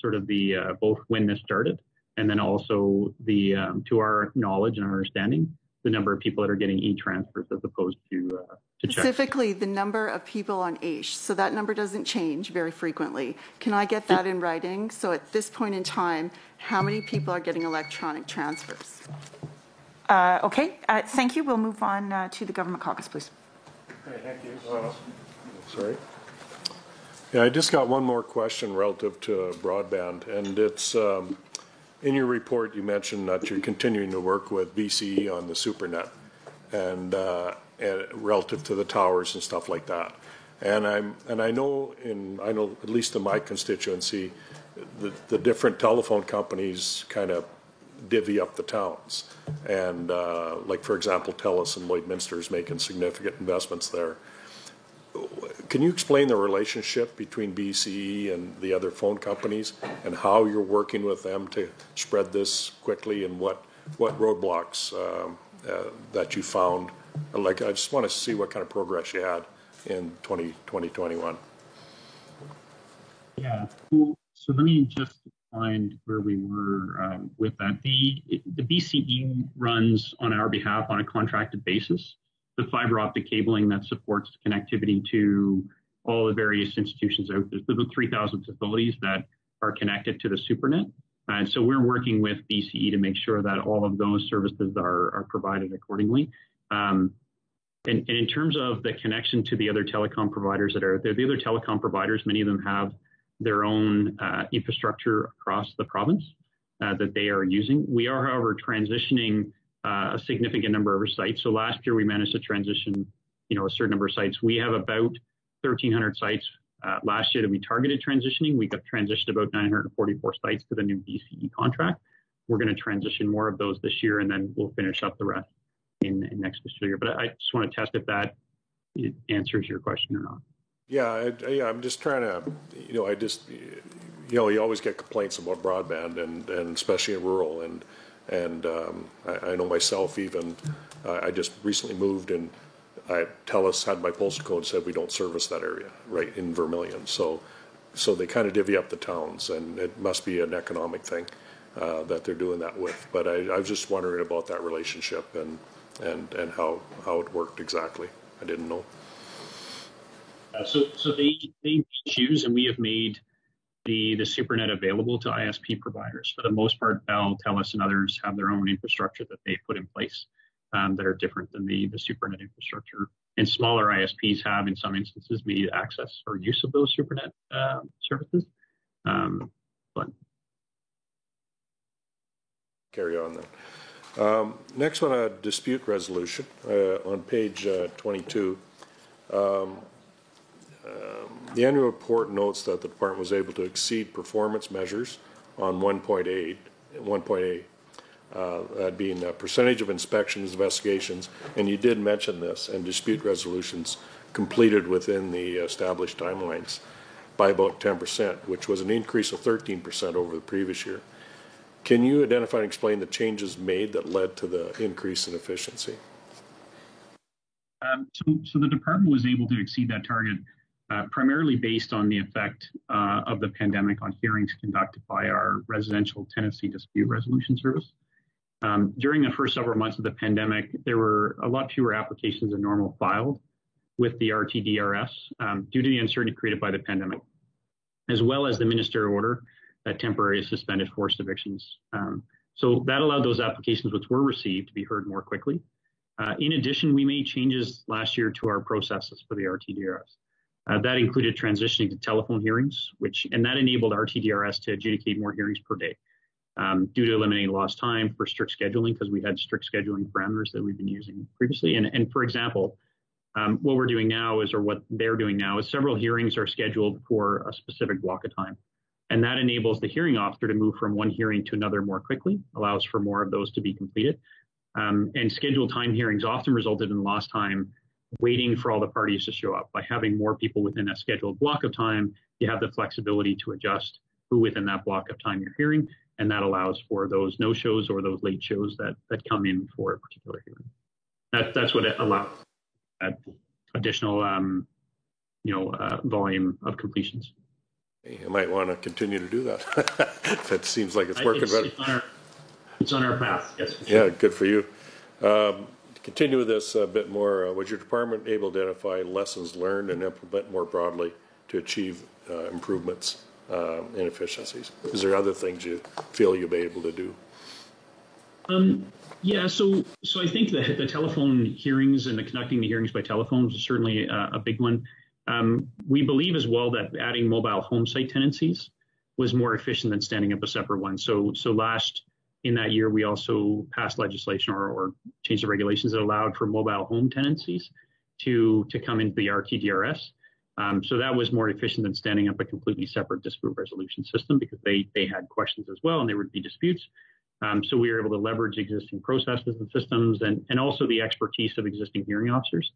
sort of the both when this started and then also the to our knowledge and our understanding, the number of people that are getting e-transfers as opposed to specifically checks. The number of people on AISH. So that number doesn't change very frequently. Can I get that in writing? So at this point in time, how many people are getting electronic transfers? Okay, thank you. We'll move on to the Government Caucus, please. Okay, thank you. Sorry. Yeah, I just got one more question relative to broadband, and it's in your report you mentioned that you're continuing to work with BCE on the SuperNet and relative to the towers and stuff like that. And I know at least in my constituency, the different telephone companies kind of divvy up the towns, and like for example, TELUS and Lloydminster is making significant investments there. Can you explain the relationship between BCE and the other phone companies and how you're working with them to spread this quickly, and what roadblocks that you found? Like, I just want to see what kind of progress you had in 2021. Yeah, so let me just find where we were with that. The BCE runs on our behalf on a contracted basis the fiber optic cabling that supports connectivity to all the various institutions out there. There's about 3,000 facilities that are connected to the SuperNet. And so we're working with BCE to make sure that all of those services are provided accordingly. And in terms of the connection to the other telecom providers that are out there, the other telecom providers, many of them have their own infrastructure across the province that they are using. We are, however, transitioning a significant number of our sites. So last year we managed to transition, a certain number of sites. We have about 1,300 sites last year that we targeted transitioning. We got transitioned about 944 sites to the new BCE contract. We're going to transition more of those this year, and then we'll finish up the rest in next fiscal year. But I just want to test if that answers your question or not. Yeah, I'm just trying to, you always get complaints about broadband, and especially in rural, and I know myself even, I just recently moved, and TELUS had my postal code and said we don't service that area, right, in Vermilion. So they kind of divvy up the towns, and it must be an economic thing that they're doing that with. But I was just wondering about that relationship and how it worked exactly. I didn't know. So they choose, and we have made the SuperNet available to ISP providers. For the most part, Bell, TELUS, and others have their own infrastructure that they put in place that are different than the SuperNet infrastructure. And smaller ISPs have, in some instances, made access or use of those SuperNet services. But carry on then. Next one, a dispute resolution on page 22. The annual report notes that the department was able to exceed performance measures on 1.8, that being a percentage of inspections, investigations, and you did mention this, and dispute resolutions completed within the established timelines by about 10%, which was an increase of 13% over the previous year. Can you identify and explain the changes made that led to the increase in efficiency? So the department was able to exceed that target primarily based on the effect of the pandemic on hearings conducted by our residential tenancy dispute resolution service. During the first several months of the pandemic, there were a lot fewer applications than normal filed with the RTDRS due to the uncertainty created by the pandemic, as well as the ministerial order that temporarily suspended forced evictions. So that allowed those applications which were received to be heard more quickly. In addition, we made changes last year to our processes for the RTDRS. That included transitioning to telephone hearings, and that enabled RTDRS to adjudicate more hearings per day due to eliminating lost time for strict scheduling, because we had strict scheduling parameters that we've been using previously. And for example, what we're doing now is, or what they're doing now is, several hearings are scheduled for a specific block of time. And that enables the hearing officer to move from one hearing to another more quickly, allows for more of those to be completed. And scheduled time hearings often resulted in lost time waiting for all the parties to show up. By having more people within a scheduled block of time, you have the flexibility to adjust who within that block of time you're hearing, and that allows for those no-shows or those late shows that come in for a particular hearing. That's what it allows, that additional volume of completions. You might want to continue to do that. That seems like it's working better. It's on our path, yes. Yeah, good for you. To continue with this a bit more, was your department able to identify lessons learned and implement more broadly to achieve improvements in efficiencies? Is there other things you feel you'll be able to do? Yeah, so I think the telephone hearings and the conducting the hearings by telephone is certainly a big one. We believe as well that adding mobile home site tenancies was more efficient than standing up a separate one. So in that year, we also passed legislation or changed the regulations that allowed for mobile home tenancies to come into the RTDRS. So that was more efficient than standing up a completely separate dispute resolution system, because they had questions as well and there would be disputes. So we were able to leverage existing processes and systems and also the expertise of existing hearing officers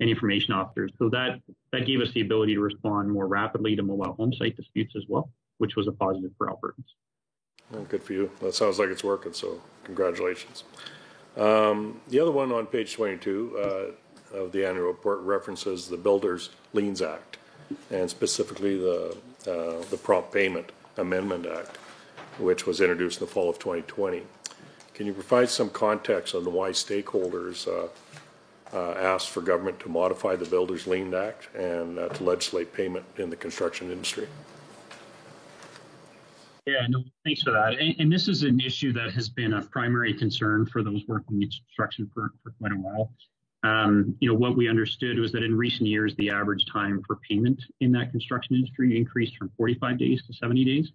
and information officers. So that gave us the ability to respond more rapidly to mobile home site disputes as well, which was a positive for Albertans. Well, good for you. That sounds like it's working, so congratulations. The other one on page 22 of the annual report references the Builders Liens Act, and specifically the Prompt Payment Amendment Act, which was introduced in the fall of 2020. Can you provide some context on why stakeholders asked for government to modify the Builders Lien Act and to legislate payment in the construction industry? Yeah, no, thanks for that. And this is an issue that has been a primary concern for those working in construction for quite a while. What we understood was that in recent years, the average time for payment in that construction industry increased from 45 days to 70 days.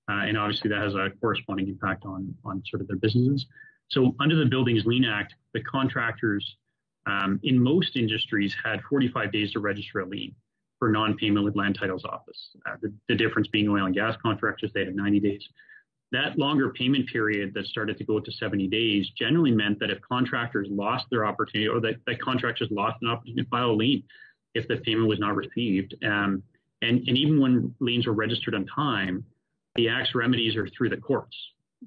And obviously that has a corresponding impact on sort of their businesses. So under the Buildings Lien Act, the contractors in most industries had 45 days to register a lien for non-payment with Land Titles Office. The difference being oil and gas contractors, they had 90 days. That longer payment period that started to go to 70 days generally meant that if contractors lost their opportunity, or that contractors lost an opportunity to file a lien if the payment was not received, and even when liens were registered on time, the Act's remedies are through the courts,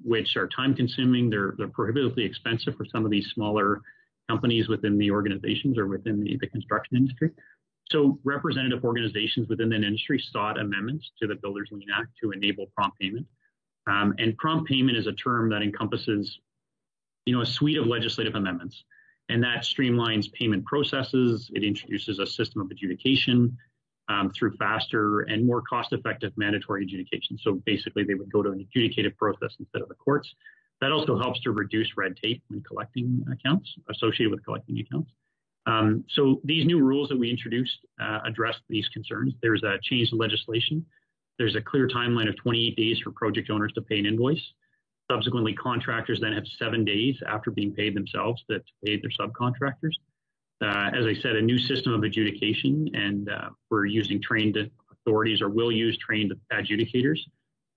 which are time-consuming. They're prohibitively expensive for some of these smaller companies within the organizations or within the construction industry. So representative organizations within that industry sought amendments to the Builders Lien Act to enable prompt payment. And prompt payment is a term that encompasses, a suite of legislative amendments, and that streamlines payment processes. It introduces a system of adjudication through faster and more cost-effective mandatory adjudication. So basically, they would go to an adjudicative process instead of the courts. That also helps to reduce red tape when collecting accounts, associated with collecting accounts. So these new rules that we introduced address these concerns. There's a change to legislation. There's a clear timeline of 28 days for project owners to pay an invoice. Subsequently, contractors then have 7 days after being paid themselves to pay their subcontractors. As I said, a new system of adjudication, and we're using trained authorities, or will use trained adjudicators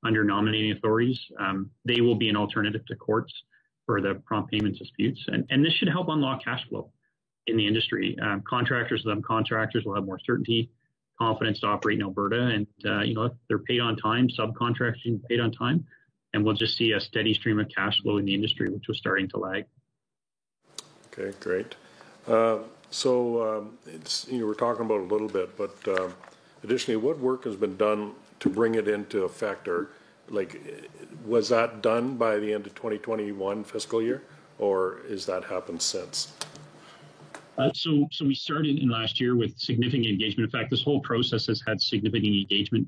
under nominating authorities. They will be an alternative to courts for the prompt payment disputes. And this should help unlock cash flow in the industry. Contractors and subcontractors will have more certainty, confidence to operate in Alberta. And, if they're paid on time, subcontractors can be paid on time. And we'll just see a steady stream of cash flow in the industry, which was starting to lag. Okay, great. It's, we're talking about it a little bit, but additionally, what work has been done to bring it into effect, or was that done by the end of 2021 fiscal year, or has that happened since? So we started in last year with significant engagement. In fact, this whole process has had significant engagement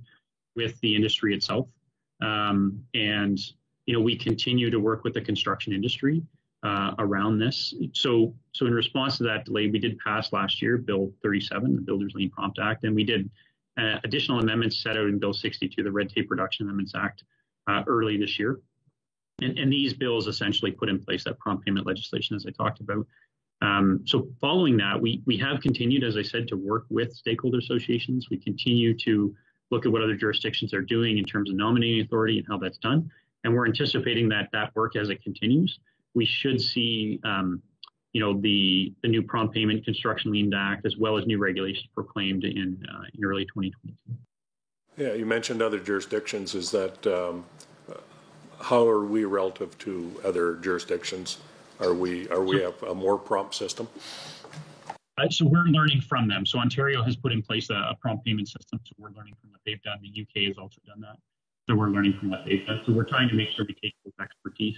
with the industry itself. We continue to work with the construction industry around this. So in response to that delay, we did pass last year Bill 37, the Builders Lien Prompt Act, and we did additional amendments set out in Bill 62, the Red Tape Reduction Amendments Act, early this year. And these bills essentially put in place that prompt payment legislation, as I talked about. So following that, we have continued, as I said, to work with stakeholder associations. We continue to look at what other jurisdictions are doing in terms of nominating authority and how that's done. And we're anticipating that work, as it continues, we should see, the new Prompt Payment Construction Lien Act, as well as new regulations proclaimed in early 2022. Yeah, you mentioned other jurisdictions. Is that how are we relative to other jurisdictions? Are we have a more prompt system? So we're learning from them. So Ontario has put in place a prompt payment system. So we're learning from what they've done. The UK has also done that. So we're learning from what they've done. So we're trying to make sure we take those expertise,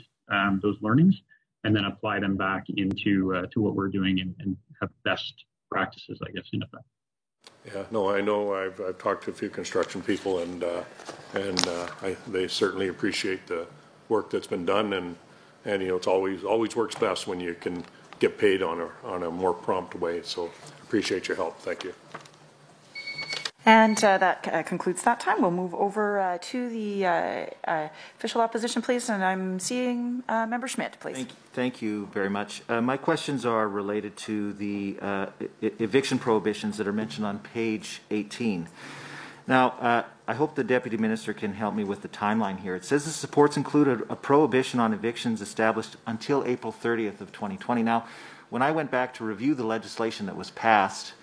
those learnings, and then apply them back into to what we're doing and have best practices, I guess, in effect. Yeah, no, I know. I've talked to a few construction people, and they certainly appreciate the work that's been done, and it's always works best when you can get paid on a more prompt way. So appreciate your help. Thank you. And that concludes that time. We'll move over to the official opposition, please. And I'm seeing Member Schmidt, please. Thank you very much. My questions are related to the eviction prohibitions that are mentioned on page 18. Now, I hope the Deputy Minister can help me with the timeline here. It says the supports included a prohibition on evictions established until April 30th of 2020. Now, when I went back to review the legislation that was passed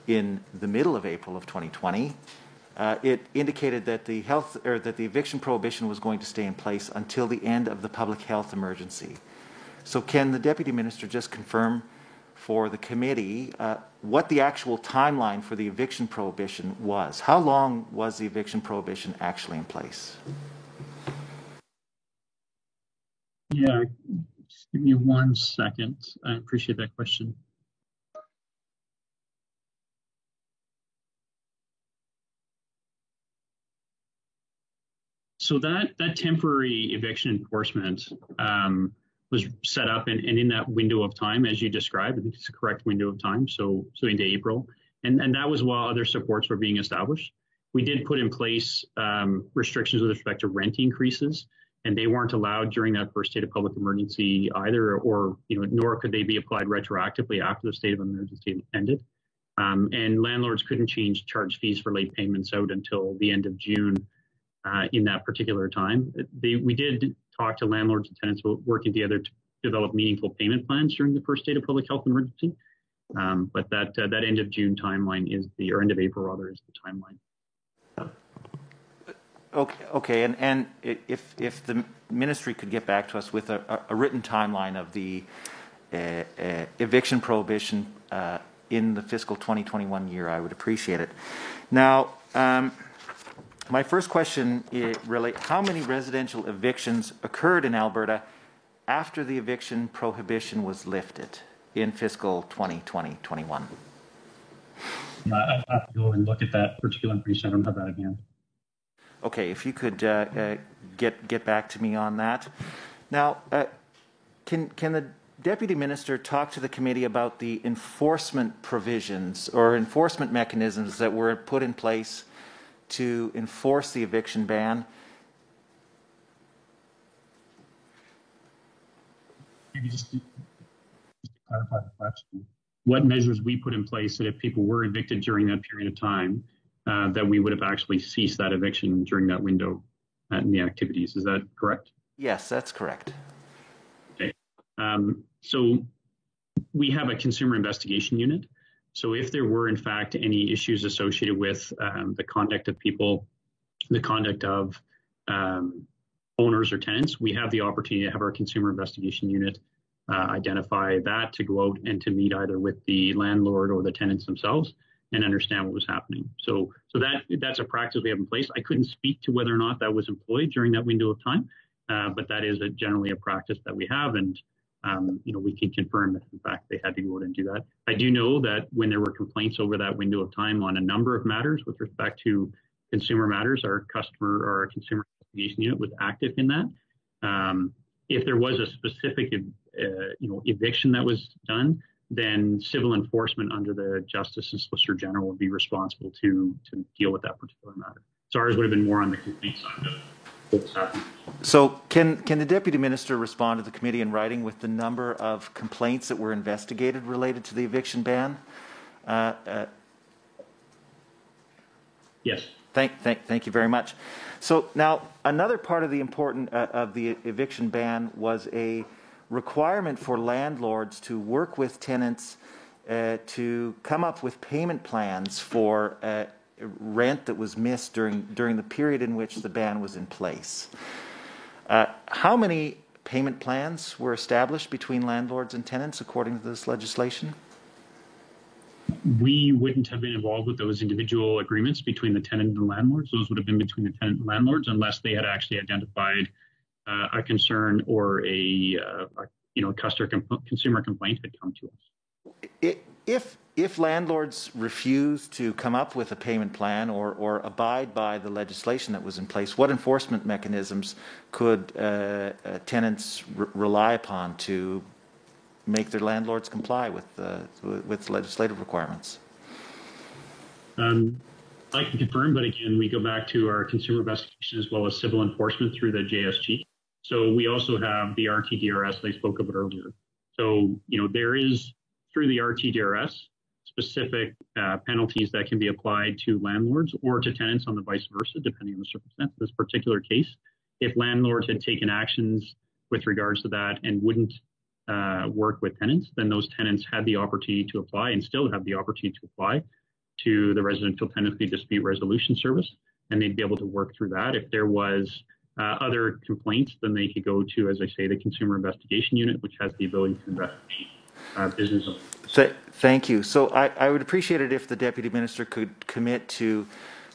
in the middle of April of 2020, it indicated that the eviction prohibition was going to stay in place until the end of the public health emergency. So can the Deputy Minister just confirm for the committee what the actual timeline for the eviction prohibition was? How long was the eviction prohibition actually in place? Yeah, just give me 1 second. I appreciate that question. So that temporary eviction enforcement set up, and in that window of time, as you described, I think it's the correct window of time, so into April. And that was while other supports were being established. We did put in place restrictions with respect to rent increases, and they weren't allowed during that first state of public emergency either, or nor could they be applied retroactively after the state of emergency ended. And landlords couldn't charge fees for late payments out until the end of June in that particular time. We did talk to landlords and tenants working together to develop meaningful payment plans during the first state of public health emergency. But that end of June timeline or end of April rather, is the timeline. Okay, and if the ministry could get back to us with a written timeline of the eviction prohibition in the fiscal 2021 year, I would appreciate it. Now, my first question how many residential evictions occurred in Alberta after the eviction prohibition was lifted in fiscal 2020-21? I'll have to go and look at that particular information. I don't have that at hand. Okay, if you could get back to me on that. Now, can the Deputy Minister talk to the committee about the enforcement provisions or enforcement mechanisms that were put in place to enforce the eviction ban? Maybe just to clarify the question. What measures we put in place that if people were evicted during that period of time, that we would have actually ceased that eviction during that window in the activities. Is that correct? Yes, that's correct. Okay. So we have a consumer investigation unit. So if there were, in fact, any issues associated with the conduct of people, the conduct of owners or tenants, we have the opportunity to have our consumer investigation unit identify that, to go out and to meet either with the landlord or the tenants themselves and understand what was happening. So that's a practice we have in place. I couldn't speak to whether or not that was employed during that window of time, but that is generally a practice that we have, and we can confirm that in fact they had to go out and do that. I do know that when there were complaints over that window of time on a number of matters with respect to consumer matters, our consumer investigation unit was active in that. If there was a specific eviction that was done, then civil enforcement under the Justice and Solicitor General would be responsible to deal with that particular matter. So ours would have been more on the complaint side of what's happening. So can the Deputy Minister respond to the committee in writing with the number of complaints that were investigated related to the eviction ban? Yes. Thank you very much. So now another part of the of the eviction ban was a requirement for landlords to work with tenants to come up with payment plans for rent that was missed during the period in which the ban was in place. How many payment plans were established between landlords and tenants according to this legislation? We wouldn't have been involved with those individual agreements between the tenant and the landlords. Those would have been between the tenant and landlords, unless they had actually identified a concern or a consumer complaint had come to us. If landlords refuse to come up with a payment plan or abide by the legislation that was in place, what enforcement mechanisms could tenants rely upon to make their landlords comply with legislative requirements? I can confirm, but again, we go back to our consumer investigation as well as civil enforcement through the JSG. So we also have the RTDRS that I spoke about earlier. So, there is, through the RTDRS, specific penalties that can be applied to landlords or to tenants on the vice versa, depending on the circumstance. In this particular case, if landlords had taken actions with regards to that and wouldn't work with tenants, then those tenants had the opportunity to apply and still have the opportunity to apply to the Residential Tenancy Dispute Resolution Service, and they'd be able to work through that. If there was other complaints, then they could go to, as I say, the Consumer Investigation Unit, which has the ability to investigate business owners. Thank you. So I would appreciate it if the Deputy Minister could commit to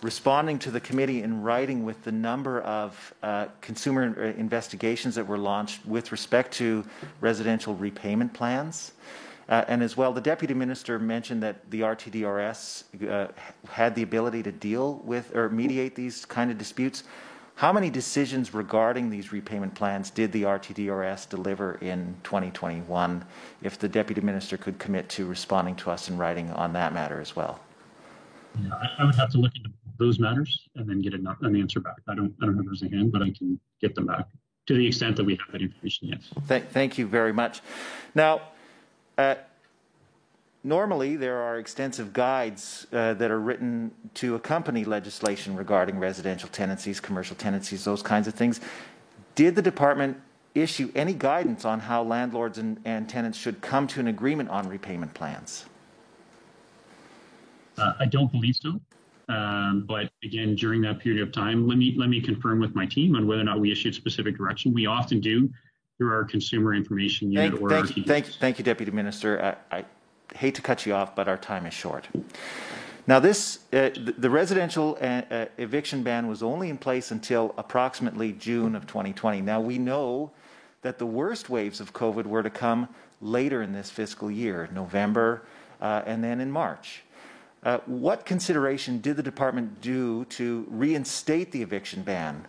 responding to the committee in writing with the number of consumer investigations that were launched with respect to residential repayment plans. And as well, the Deputy Minister mentioned that the RTDRS had the ability to deal with or mediate these kind of disputes. how many decisions regarding these repayment plans did the RTDRS deliver in 2021? If the Deputy Minister could commit to responding to us in writing on that matter as well. Yeah, I would have to look into those matters and then get an answer back. I don't have those in hand, but I can get them back to the extent that we have that information. Yes. Thank you very much. Now, normally there are extensive guides that are written to accompany legislation regarding residential tenancies, commercial tenancies, those kinds of things. Did the department issue any guidance on how landlords and tenants should come to an agreement on repayment plans? I don't believe so. But again, during that period of time, let me confirm with my team on whether or not we issued specific direction. We often do through our consumer information unit. Thank you, Deputy Minister. I hate to cut you off, but our time is short. Now, the residential eviction ban was only in place until approximately June of 2020. Now, we know that the worst waves of COVID were to come later in this fiscal year, November, and then in March. What consideration did the department do to reinstate the eviction ban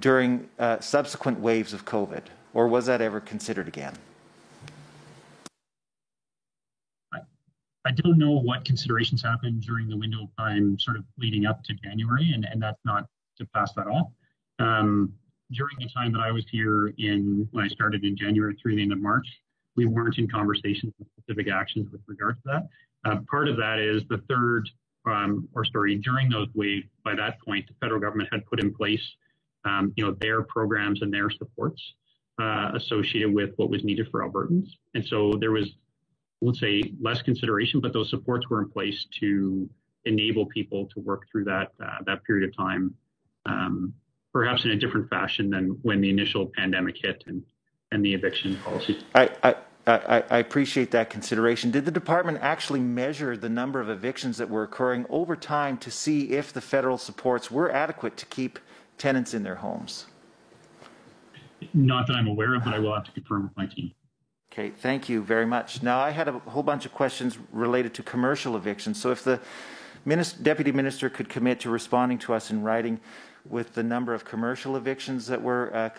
during subsequent waves of COVID, or was that ever considered again? I don't know what considerations happened during the window of time sort of leading up to January, and that's not to pass that off. During the time that I was here when I started in January through the end of March, we weren't in conversations with specific actions with regard to that. Part of that is the during those waves, by that point, the federal government had put in place, their programs and their supports associated with what was needed for Albertans. And so there was, let's say, less consideration, but those supports were in place to enable people to work through that period of time, perhaps in a different fashion than when the initial pandemic hit and the eviction policy. I appreciate that consideration. Did the department actually measure the number of evictions that were occurring over time to see if the federal supports were adequate to keep tenants in their homes? Not that I'm aware of, but I will have to confirm with my team. Okay, thank you very much. Now, I had a whole bunch of questions related to commercial evictions. So if the Deputy Minister could commit to responding to us in writing with the number of commercial evictions that were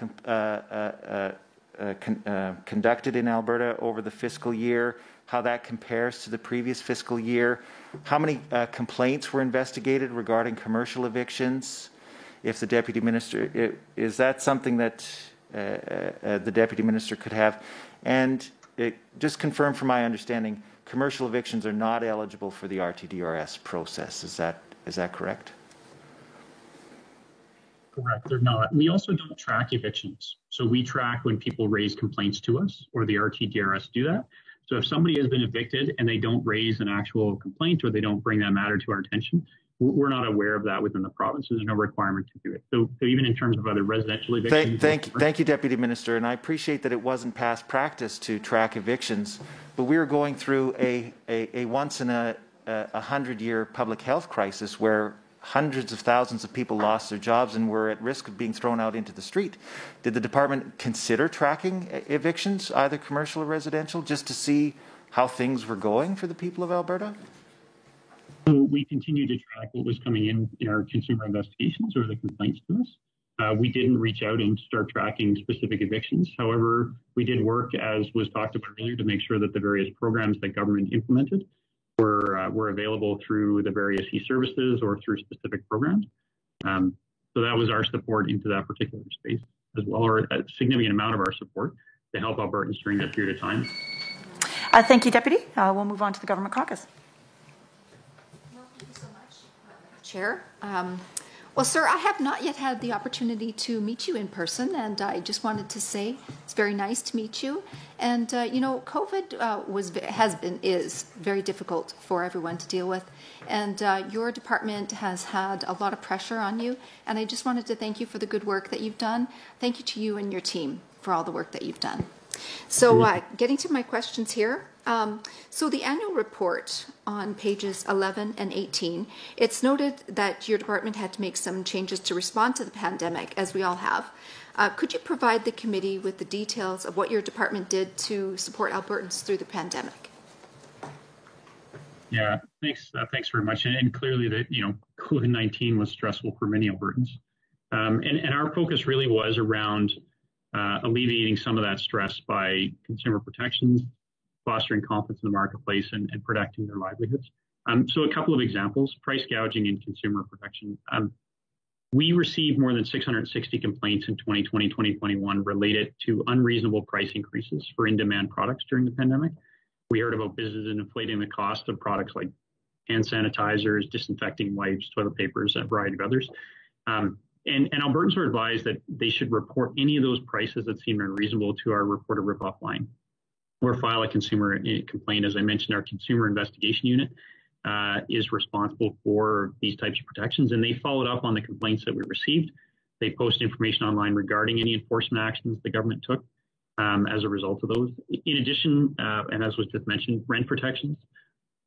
conducted in Alberta over the fiscal year, how that compares to the previous fiscal year, how many complaints were investigated regarding commercial evictions. If the Deputy Minister, is that something that the Deputy Minister could have? And just confirm from my understanding, commercial evictions are not eligible for the RTDRS process. Is that correct? Correct, they're not. We also don't track evictions. So we track when people raise complaints to us, or the RTDRS do that. So if somebody has been evicted and they don't raise an actual complaint or they don't bring that matter to our attention, we're not aware of that within the province. There's no requirement to do it. So even in terms of other residential evictions. Thank you, Deputy Minister. And I appreciate that it wasn't past practice to track evictions, but we are going through a once in a 100-year public health crisis where hundreds of thousands of people lost their jobs and were at risk of being thrown out into the street. Did the department consider tracking evictions, either commercial or residential, just to see how things were going for the people of Alberta? So we continue to track what was coming in our consumer investigations or the complaints to us. We didn't reach out and start tracking specific evictions. However, we did work, as was talked about earlier, to make sure that the various programs that government implemented were available through the various e-services or through specific programs. So that was our support into that particular space as well, or a significant amount of our support to help Albertans during that period of time. Thank you, Deputy. We'll move on to the Government Caucus. Well, thank you so much, Chair. Well, sir, I have not yet had the opportunity to meet you in person, and I just wanted to say it's very nice to meet you. And COVID is very difficult for everyone to deal with, and your department has had a lot of pressure on you. And I just wanted to thank you for the good work that you've done. Thank you to you and your team for all the work that you've done. So, getting to my questions here. So the annual report on pages 11 and 18, it's noted that your department had to make some changes to respond to the pandemic, as we all have. Could you provide the committee with the details of what your department did to support Albertans through the pandemic? Yeah, thanks very much. And clearly that, COVID-19 was stressful for many Albertans. And our focus really was around alleviating some of that stress by consumer protections, fostering confidence in the marketplace, and protecting their livelihoods. So a couple of examples: price gouging and consumer protection. We received more than 660 complaints in 2020, 2021 related to unreasonable price increases for in-demand products during the pandemic. We heard about businesses inflating the cost of products like hand sanitizers, disinfecting wipes, toilet papers, and a variety of others. And Albertans were advised that they should report any of those prices that seem unreasonable to our report a rip-off line or file a consumer complaint. As I mentioned, our consumer investigation unit is responsible for these types of protections, and they followed up on the complaints that we received. They posted information online regarding any enforcement actions the government took as a result of those. In addition, and as was just mentioned, rent protections.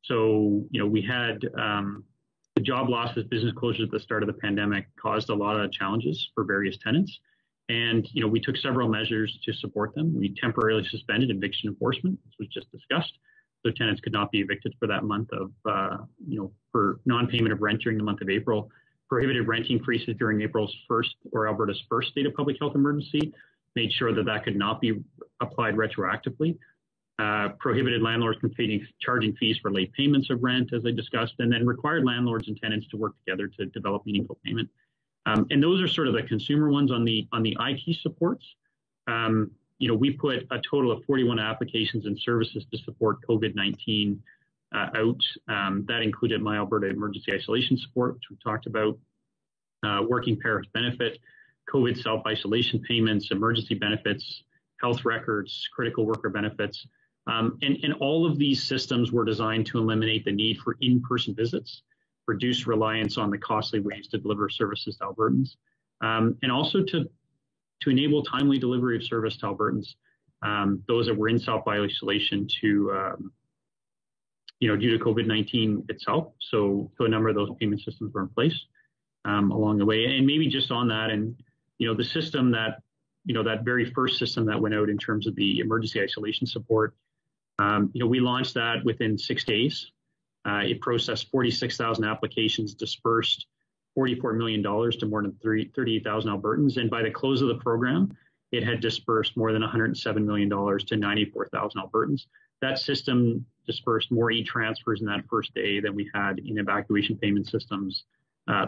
So, we had the job losses, business closures at the start of the pandemic caused a lot of challenges for various tenants. And, we took several measures to support them. We temporarily suspended eviction enforcement, as was just discussed. So tenants could not be evicted for that month of, for non-payment of rent during the month of April. Prohibited rent increases during April's first, or Alberta's first state of public health emergency, made sure that could not be applied retroactively. Prohibited landlords from charging fees for late payments of rent, as I discussed, and then required landlords and tenants to work together to develop meaningful payment. And those are sort of the consumer ones. On the IT supports. We put a total of 41 applications and services to support COVID-19 out. That included My Alberta Emergency Isolation Support, which we talked about, Working Parents Benefit, COVID self-isolation payments, emergency benefits, health records, critical worker benefits. And all of these systems were designed to eliminate the need for in-person visits, reduce reliance on the costly ways to deliver services to Albertans, and also to enable timely delivery of service to Albertans, those that were in self-isolation due to COVID-19 itself. So a number of those payment systems were in place along the way. And maybe just on that, and the system that, that very first system that went out in terms of the emergency isolation support, we launched that within 6 days. It processed 46,000 applications, dispersed $44 million to more than 38,000 Albertans. And by the close of the program, it had dispersed more than $107 million to 94,000 Albertans. That system dispersed more e-transfers in that first day than we had in evacuation payment systems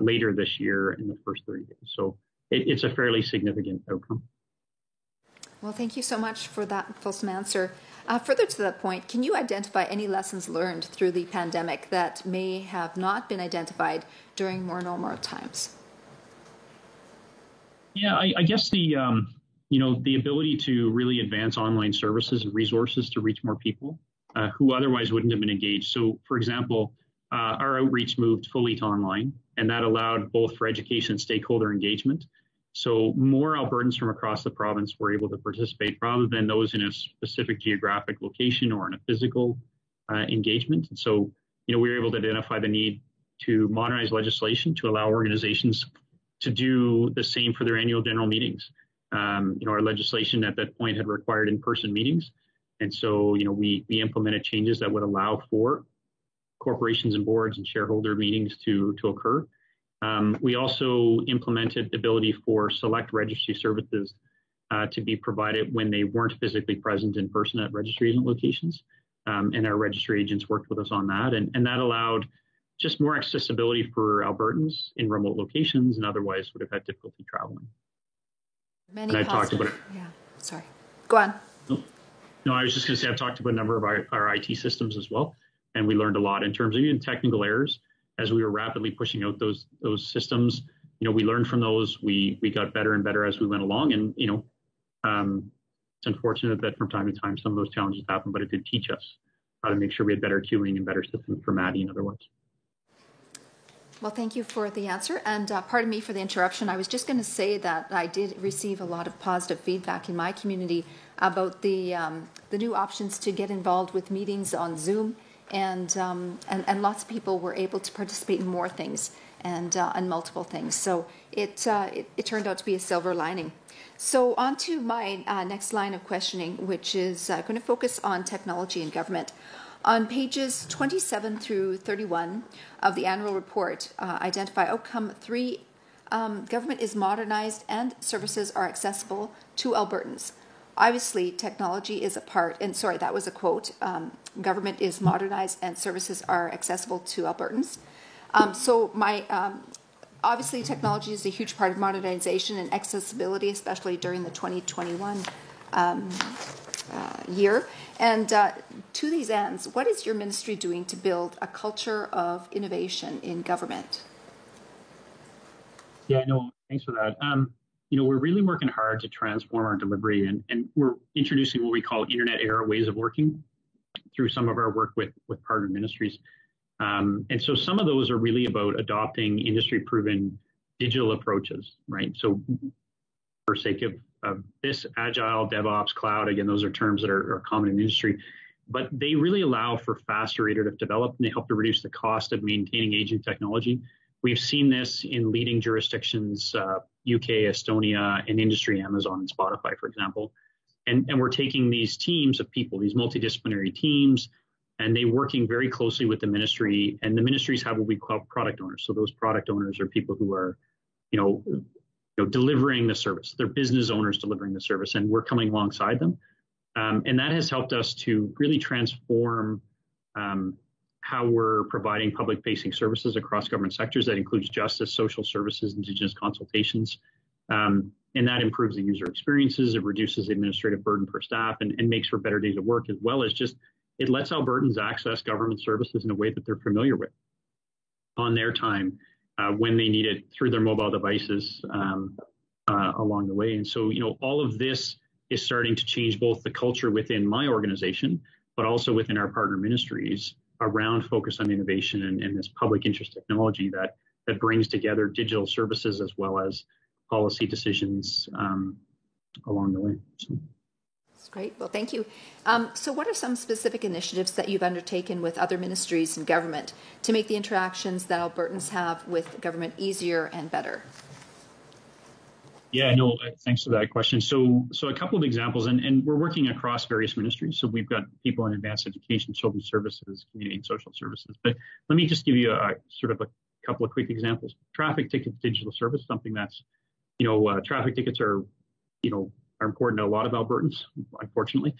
later this year in the first 30 days. So it's a fairly significant outcome. Well, thank you so much for that fulsome answer. Further to that point, can you identify any lessons learned through the pandemic that may have not been identified during more normal times? Yeah, I guess the ability to really advance online services and resources to reach more people who otherwise wouldn't have been engaged. So, for example, our outreach moved fully to online, and that allowed both for education and stakeholder engagement. So more Albertans from across the province were able to participate rather than those in a specific geographic location or in a physical engagement. And so, we were able to identify the need to modernize legislation to allow organizations to do the same for their annual general meetings. Our legislation at that point had required in-person meetings. And so, we implemented changes that would allow for corporations and boards and shareholder meetings to occur. We also implemented the ability for select registry services to be provided when they weren't physically present in person at registry agent locations. And our registry agents worked with us on that. And that allowed just more accessibility for Albertans in remote locations and otherwise would have had difficulty traveling. Many and I talked about it. Yeah, sorry. Go on. No, I was just going to say I've talked about a number of our IT systems as well. And we learned a lot in terms of even technical errors. As we were rapidly pushing out those systems, we learned from those. We got better and better as we went along. And, it's unfortunate that from time to time some of those challenges happen, but it did teach us how to make sure we had better queuing and better systems for Maddie and otherwise. Well, thank you for the answer. And pardon me for the interruption. I was just going to say that I did receive a lot of positive feedback in my community about the new options to get involved with meetings on Zoom. And lots of people were able to participate in more things and multiple things. So it turned out to be a silver lining. So on to my next line of questioning, which is going to focus on technology and government. On pages 27 through 31 of the annual report, identify outcome 3 government is modernized and services are accessible to Albertans. Obviously, technology is a part, and sorry, that was a quote, government is modernized and services are accessible to Albertans. Obviously, technology is a huge part of modernization and accessibility, especially during the 2021 year. And to these ends, what is your ministry doing to build a culture of innovation in government? Yeah, no, thanks for that. We're really working hard to transform our delivery, and we're introducing what we call internet era ways of working through some of our work with partner ministries. And so some of those are really about adopting industry-proven digital approaches, right? So for sake of this, agile, DevOps, cloud, again, those are terms that are common in the industry, but they really allow for faster iterative development. They help to reduce the cost of maintaining aging technology. We've seen this in leading jurisdictions, UK, Estonia, and industry, Amazon and Spotify, for example. And we're taking these teams of people, these multidisciplinary teams, and they're working very closely with the ministry, and the ministries have what we call product owners. So those product owners are people who are, delivering the service. They're business owners delivering the service, and we're coming alongside them. And that has helped us to really transform how we're providing public-facing services across government sectors. That includes justice, social services, Indigenous consultations. And that improves the user experiences. It reduces the administrative burden for staff and makes for better days of work, as well as just it lets Albertans access government services in a way that they're familiar with on their time when they need it through their mobile devices along the way. And so, all of this is starting to change both the culture within my organization, but also within our partner ministries around focus on innovation and this public interest technology that brings together digital services as well as policy decisions along the way. So. That's great. Well, thank you. So what are some specific initiatives that you've undertaken with other ministries and government to make the interactions that Albertans have with government easier and better? Yeah, no, thanks for that question. So a couple of examples, and we're working across various ministries. So we've got people in advanced education, children's services, community and social services. But let me just give you a couple of quick examples. Traffic ticket digital service, something that's, traffic tickets are important to a lot of Albertans, unfortunately,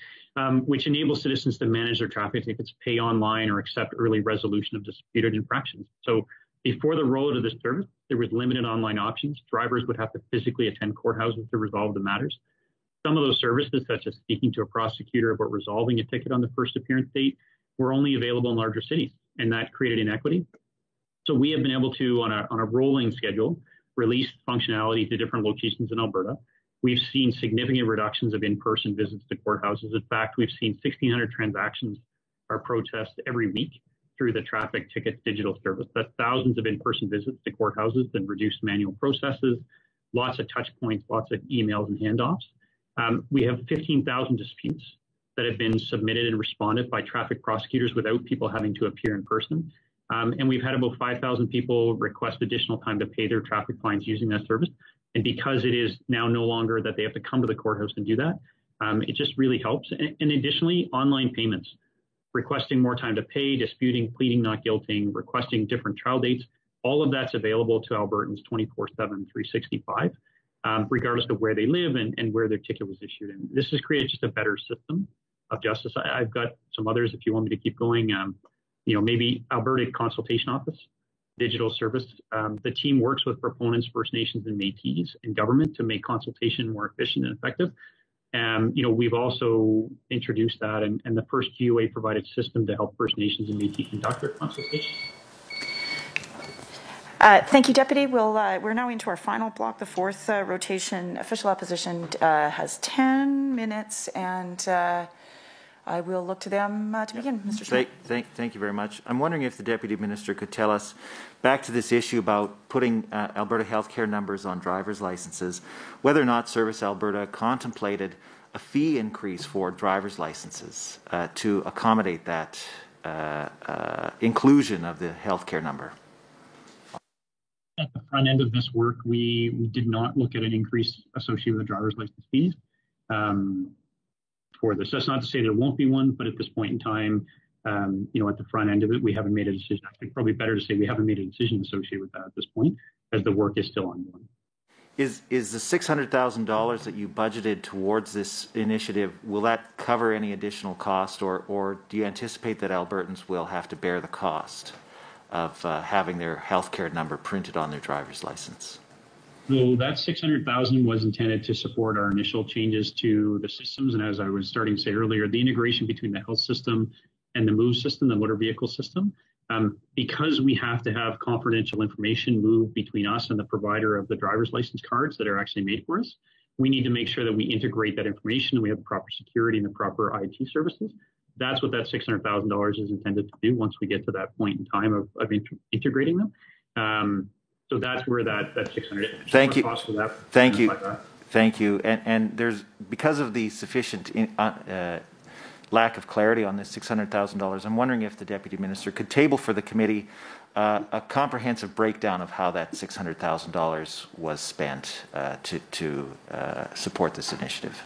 which enables citizens to manage their traffic tickets, pay online, or accept early resolution of disputed infractions. So before the rollout of this service, there was limited online options. Drivers would have to physically attend courthouses to resolve the matters. Some of those services, such as speaking to a prosecutor about resolving a ticket on the first appearance date, were only available in larger cities, and that created inequity. So we have been able to, on a rolling schedule, release functionality to different locations in Alberta. We've seen significant reductions of in-person visits to courthouses. In fact, we've seen 1,600 transactions are processed every week through the traffic tickets digital service. That's thousands of in-person visits to courthouses and reduced manual processes, lots of touch points, lots of emails and handoffs. We have 15,000 disputes that have been submitted and responded by traffic prosecutors without people having to appear in person. And we've had about 5,000 people request additional time to pay their traffic fines using that service. And because it is now no longer that they have to come to the courthouse and do that, it just really helps. And additionally, online payments, requesting more time to pay, disputing, pleading not guilty, requesting different trial dates, all of that's available to Albertans 24/7, 365, regardless of where they live and where their ticket was issued. And this has created just a better system of justice. I've got some others if you want me to keep going. Maybe Alberta Consultation Office, digital service. The team works with proponents, First Nations and Métis in government to make consultation more efficient and effective. We've also introduced that and the first GOA provided system to help First Nations and Métis conduct their consultation. Thank you, Deputy. We're now into our final block, the fourth rotation. Official opposition has 10 minutes, and I will look to them to begin. Mr. Schmidt. Thank you very much. I'm wondering if the Deputy Minister could tell us, back to this issue about putting Alberta healthcare numbers on driver's licenses, whether or not Service Alberta contemplated a fee increase for driver's licenses to accommodate that inclusion of the healthcare number. At the front end of this work, we did not look at an increase associated with driver's license fees. For this. That's not to say there won't be one, but at this point in time, at the front end of it, we haven't made a decision. I think probably better to say we haven't made a decision associated with that at this point. as the work is still ongoing. Is the $600,000 that you budgeted towards this initiative, will that cover any additional cost, or do you anticipate that Albertans will have to bear the cost of having their healthcare number printed on their driver's license? So that $600,000 was intended to support our initial changes to the systems, and as I was starting to say earlier, the integration between the health system and the MOVE system, the motor vehicle system. Because we have to have confidential information move between us and the provider of the driver's license cards that are actually made for us, we need to make sure that we integrate that information and we have the proper security and the proper IT services. That's what that $600,000 is intended to do once we get to that point in time of integrating them. So that's where that 600. Thank you. Cost for that. Thank you. Thank you. And there's, because of the sufficient lack of clarity on this $600,000, I'm wondering if the Deputy Minister could table for the committee a comprehensive breakdown of how that $600,000 was spent to support this initiative.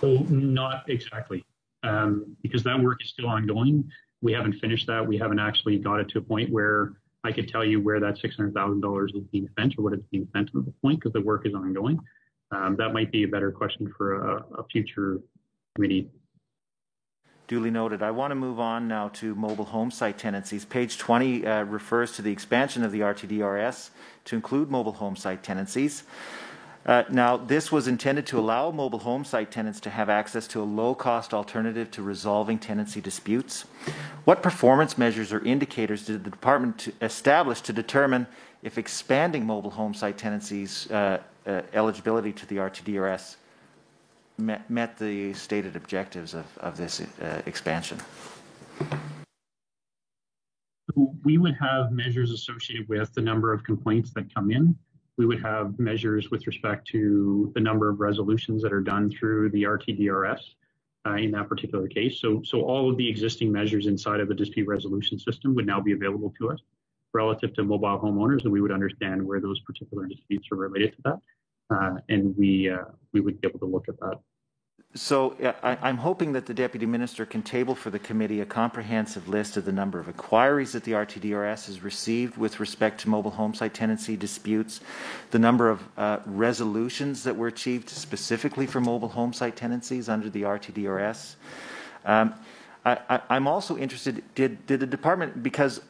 So not exactly, because that work is still ongoing. We haven't finished that. We haven't actually got it to a point where I could tell you where that $600,000 is being spent or what it's being spent at the point, because the work is ongoing. That might be a better question for a future committee. Duly noted. I want to move on now to mobile home site tenancies. Page 20 refers to the expansion of the RTDRS to include mobile home site tenancies. Now, this was intended to allow mobile home site tenants to have access to a low-cost alternative to resolving tenancy disputes. What performance measures or indicators did the department establish to determine if expanding mobile home site tenancies eligibility to the RTDRS met the stated objectives of this expansion? We would have measures associated with the number of complaints that come in. We would have measures with respect to the number of resolutions that are done through the RTDRS in that particular case. So all of the existing measures inside of the dispute resolution system would now be available to us relative to mobile homeowners, and we would understand where those particular disputes are related to that. And we would be able to look at that. So I'm hoping that the Deputy Minister can table for the committee a comprehensive list of the number of inquiries that the RTDRS has received with respect to mobile home site tenancy disputes, the number of resolutions that were achieved specifically for mobile home site tenancies under the RTDRS. I'm also interested, did the department, because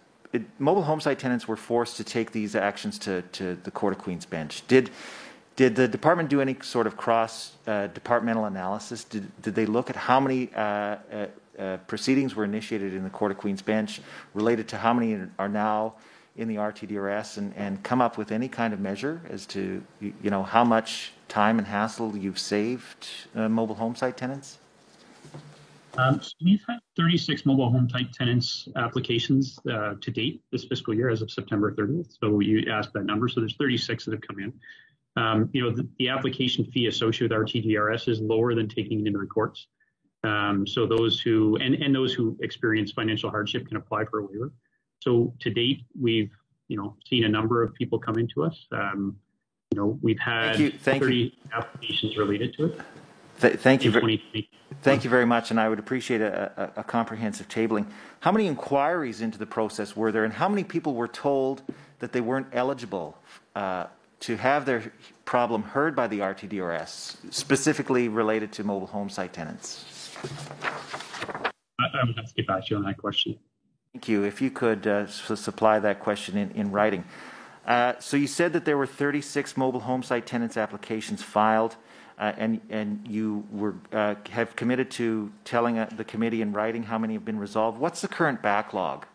mobile home site tenants were forced to take these actions to the Court of Queen's Bench, did the department do any sort of cross-departmental analysis? Did they look at how many proceedings were initiated in the Court of Queen's Bench related to how many are now in the RTDRS and come up with any kind of measure as to how much time and hassle you've saved mobile home site tenants? So we've had 36 mobile home site tenants applications to date this fiscal year as of September 30th. So you asked that number. So there's 36 that have come in. The application fee associated with RTDRS is lower than taking it into the courts. So those who experience financial hardship can apply for a waiver. So to date, we've seen a number of people come into us. We've had 30 applications related to it. Thank you very much, and I would appreciate a comprehensive tabling. How many inquiries into the process were there, and how many people were told that they weren't eligible to have their problem heard by the RTDRS, specifically related to mobile home site tenants? I would have to get back to you on that question. Thank you. If you could supply that question in writing. So you said that there were 36 mobile home site tenants applications filed, and you have committed to telling the committee in writing how many have been resolved. What's the current backlog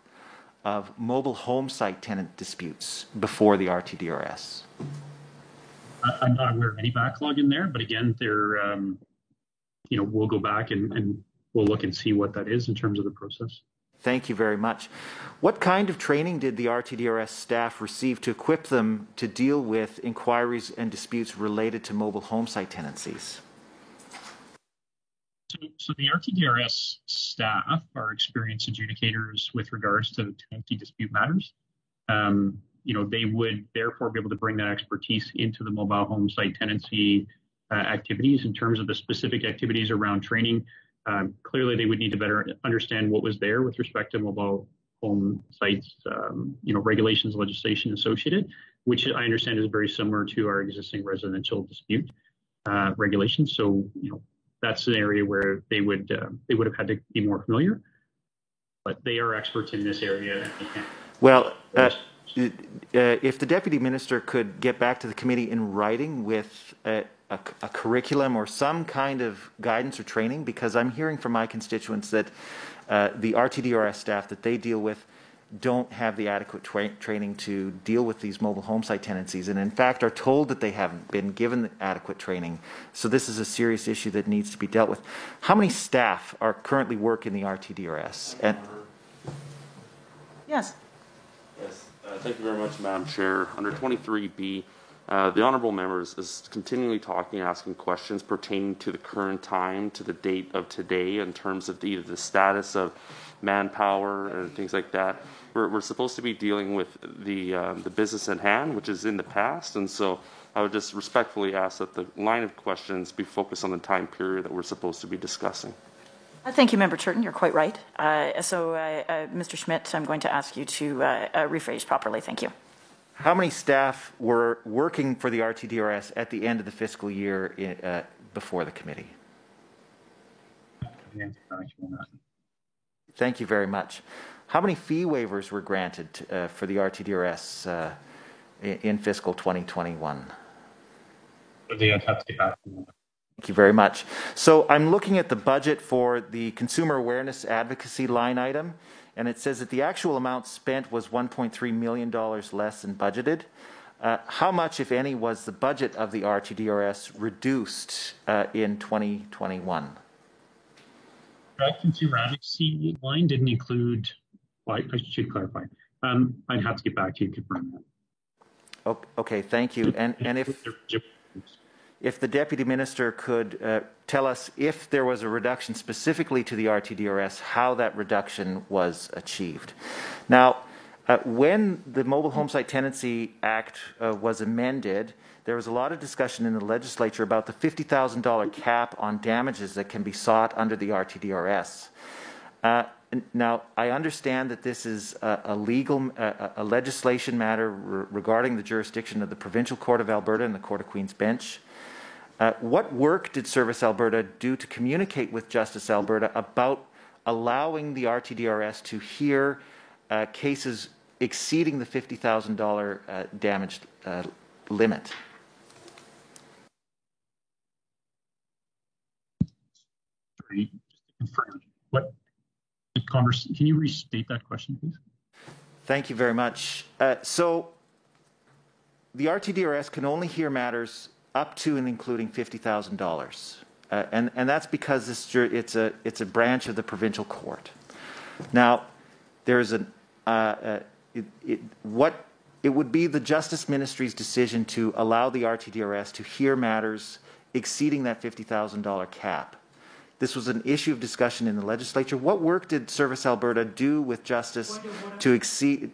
of mobile home site tenant disputes before the RTDRS? I'm not aware of any backlog in there, but again, we'll go back and we'll look and see what that is in terms of the process. Thank you very much. What kind of training did the RTDRS staff receive to equip them to deal with inquiries and disputes related to mobile home site tenancies? So the RTDRS staff are experienced adjudicators with regards to tenancy dispute matters. They would therefore be able to bring that expertise into the mobile home site tenancy activities. In terms of the specific activities around training, clearly they would need to better understand what was there with respect to mobile home sites, regulations, legislation associated, which I understand is very similar to our existing residential dispute regulations. So, that's an area where they would have had to be more familiar, but they are experts in this area. Well, if the Deputy Minister could get back to the committee in writing with a curriculum or some kind of guidance or training, because I'm hearing from my constituents that the RTDRS staff that they deal with don't have the adequate training to deal with these mobile home site tenancies, and in fact are told that they haven't been given the adequate training. So this is a serious issue that needs to be dealt with. How many staff are currently work in the RTDRS? And yes. Yes. Thank you very much, Madam Chair. Under 23B, the honourable member is continually asking questions pertaining to the current time, to the date of today, in terms of either the status of manpower and things like that. We're supposed to be dealing with the business at hand, which is in the past, and so I would just respectfully ask that the line of questions be focused on the time period that we're supposed to be discussing. Thank you, Member Turton. You're quite right. Mr. Schmidt, I'm going to ask you to rephrase properly. Thank you. How many staff were working for the RTDRS at the end of the fiscal year before the committee? Thank you very much. How many fee waivers were granted for the RTDRS in fiscal 2021? I'd have to get back to you. Thank you very much. So I'm looking at the budget for the consumer awareness advocacy line item, and it says that the actual amount spent was $1.3 million less than budgeted. How much, if any, was the budget of the RTDRS reduced in 2021? That consumer advocacy line didn't include, I should clarify. I'd have to get back to you to confirm that. Okay, thank you. And if the Deputy Minister could tell us if there was a reduction specifically to the RTDRS, how that reduction was achieved. Now, when the Mobile Home Site Tenancy Act was amended, there was a lot of discussion in the legislature about the $50,000 cap on damages that can be sought under the RTDRS. Now, I understand that this is a legislation matter regarding the jurisdiction of the Provincial Court of Alberta and the Court of Queen's Bench. What work did Service Alberta do to communicate with Justice Alberta about allowing the RTDRS to hear cases exceeding the $50,000 damage limit? Just to confirm, can you restate that question, please? Thank you very much. So the RTDRS can only hear matters up to and including $50,000, and that's because it's a branch of the provincial court. Now, there's it would be the Justice Ministry's decision to allow the RTDRS to hear matters exceeding that $50,000 cap. This was an issue of discussion in the legislature. What work did Service Alberta do with Justice to exceed?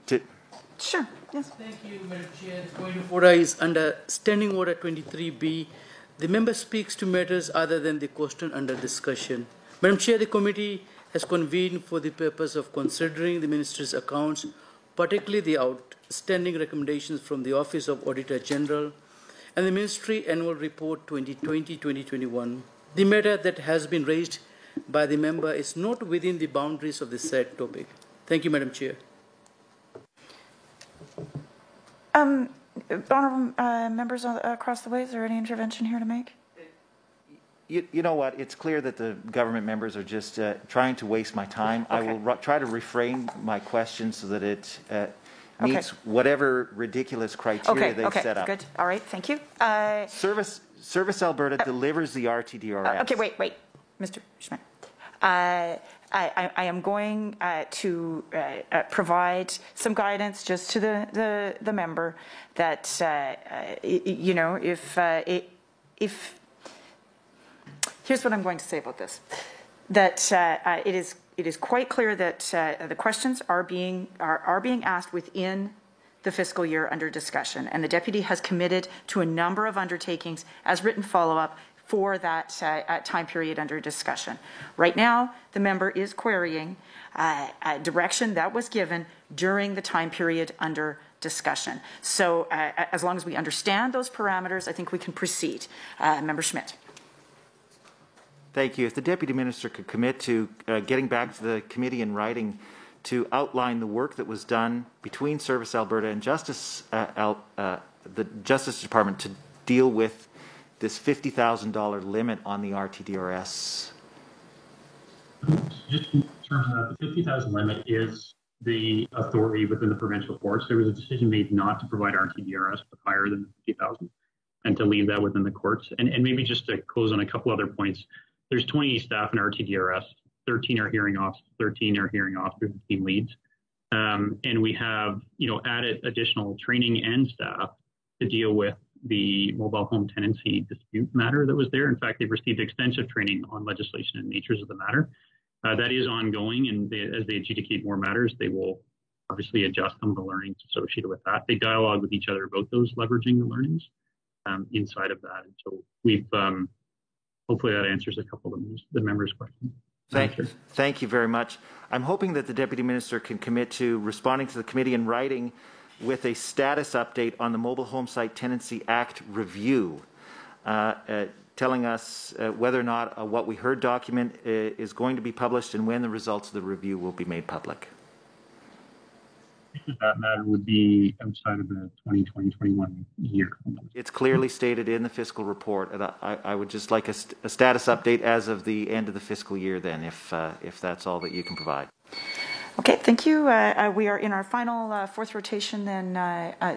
Sure. Yes. Thank you, Madam Chair. The point of order is under Standing Order 23B. The member speaks to matters other than the question under discussion. Madam Chair, the committee has convened for the purpose of considering the Minister's accounts, particularly the outstanding recommendations from the Office of Auditor General and the Ministry Annual Report 2020-2021. The matter that has been raised by the member is not within the boundaries of the said topic. Thank you, Madam Chair. Honourable members across the way, is there any intervention here to make? You know what? It's clear that the government members are just trying to waste my time. Okay. I will try to reframe my questions so that it meets whatever ridiculous criteria they've set up. Good. All right. Thank you. Service Alberta delivers the RTDRS. Okay, wait. Mr. Schmidt. I am going to provide some guidance just to the member that, if here's what I'm going to say about this, that it is quite clear that the questions are being asked within the fiscal year under discussion, and the Deputy has committed to a number of undertakings as written follow-up for that time period under discussion. Right now, the member is querying a direction that was given during the time period under discussion. So as long as we understand those parameters, I think we can proceed. Member Schmidt. Thank you. If the Deputy Minister could commit to getting back to the committee in writing to outline the work that was done between Service Alberta and the Justice Department to deal with this $50,000 limit on the RTDRS. Just in terms of the 50,000 limit is the authority within the provincial courts. There was a decision made not to provide RTDRS higher than 50,000 and to leave that within the courts. And maybe just to close on a couple other points, there's 20 staff in RTDRS, 13 are hearing officers, 13 are hearing officers, 15 leads. And we have, added additional training and staff to deal with the mobile home tenancy dispute matter that was there. In fact, they've received extensive training on legislation and natures of the matter. That is ongoing, and as they adjudicate more matters, they will obviously adjust some of the learnings associated with that. They dialogue with each other about those, leveraging the learnings inside of that. And so we've, hopefully that answers a couple of the members' questions. Thank you very much. I'm hoping that the Deputy Minister can commit to responding to the committee in writing with a status update on the Mobile Home Site Tenancy Act review, telling us whether or not what we heard document is going to be published and when the results of the review will be made public. That matter would be outside of the 2020-21 year. It's clearly stated in the fiscal report, and I would just like a status update as of the end of the fiscal year then, if that's all that you can provide. Okay, thank you. We are in our final fourth rotation then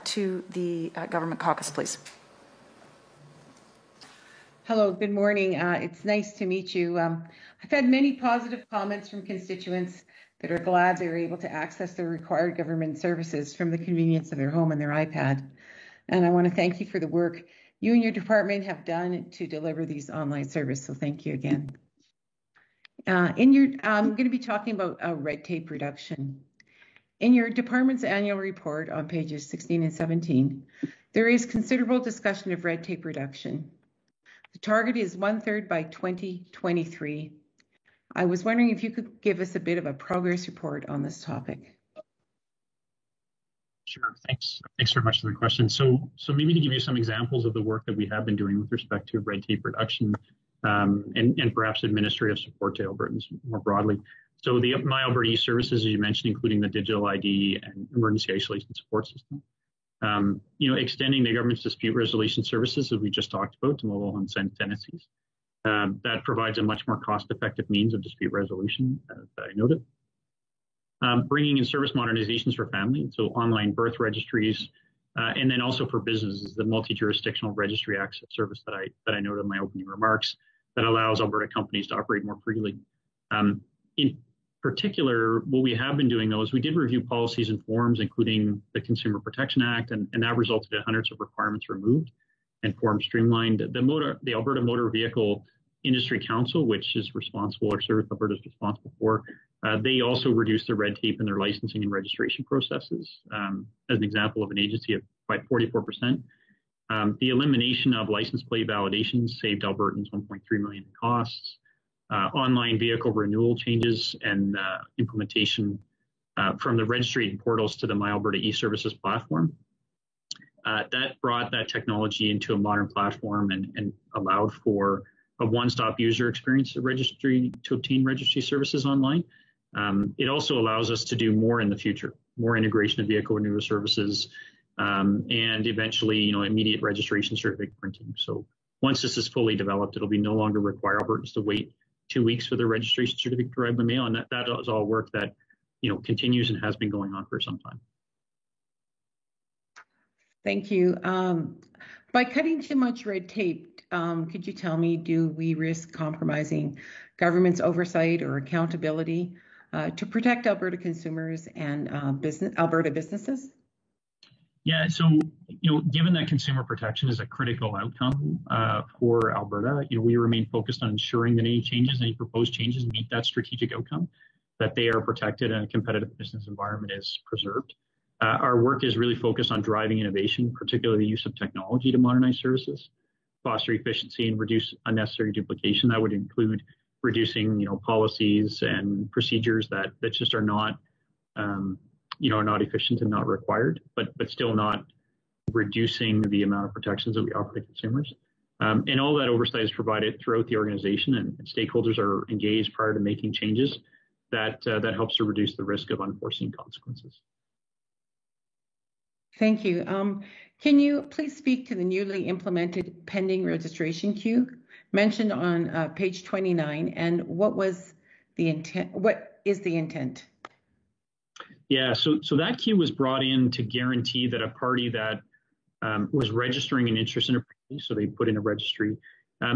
to the Government Caucus, please. Hello, good morning. It's nice to meet you. I've had many positive comments from constituents that are glad they were able to access the required government services from the convenience of their home and their iPad. And I want to thank you for the work you and your department have done to deliver these online services. So thank you again. I'm going to be talking about red tape reduction. In your department's annual report on pages 16 and 17, there is considerable discussion of red tape reduction. The target is 1/3 by 2023. I was wondering if you could give us a bit of a progress report on this topic. Sure, thanks very much for the question. So maybe to give you some examples of the work that we have been doing with respect to red tape reduction and perhaps administrative support to Albertans more broadly. So the My Alberta e-Services, as you mentioned, including the digital ID and emergency isolation support system. Extending the government's dispute resolution services, as we just talked about, to mobile home tenancies. That provides a much more cost-effective means of dispute resolution, as I noted. Bringing in service modernizations for family, so online birth registries, and then also for businesses, the multi-jurisdictional registry access service that I noted in my opening remarks that allows Alberta companies to operate more freely. In particular, what we have been doing, though, is we did review policies and forms, including the Consumer Protection Act, and that resulted in hundreds of requirements removed and forms streamlined. The Alberta Motor Vehicle Industry Council, which is responsible, or Service Alberta is responsible for, they also reduced the red tape in their licensing and registration processes, as an example of an agency of by 44%. The elimination of license plate validations saved Albertans $1.3 million in costs. Online vehicle renewal changes and implementation from the registry and portals to the My Alberta e-Services platform. That brought that technology into a modern platform and allowed for a one-stop user experience at registry to obtain registry services online. It also allows us to do more in the future, more integration of vehicle renewal services, and eventually, immediate registration certificate printing. So once this is fully developed, it'll be no longer require Albertans to wait 2 weeks for their registration certificate to arrive by mail, and that is all work that continues and has been going on for some time. Thank you. By cutting too much red tape, could you tell me, do we risk compromising government's oversight or accountability to protect Alberta consumers and Alberta businesses? Yeah, so given that consumer protection is a critical outcome for Alberta, we remain focused on ensuring that any proposed changes meet that strategic outcome, that they are protected and a competitive business environment is preserved. Our work is really focused on driving innovation, particularly the use of technology to modernize services. foster efficiency and reduce unnecessary duplication. That would include reducing, policies and procedures that just are not, not efficient and not required, but still not reducing the amount of protections that we offer to consumers. And all that oversight is provided throughout the organization, and stakeholders are engaged prior to making changes. That helps to reduce the risk of unforeseen consequences. Thank you. Can you please speak to the newly implemented pending registration queue mentioned on page 29, and what was the intent? What is the intent? Yeah, so that queue was brought in to guarantee that a party that was registering an interest in a property, so they put in a registry,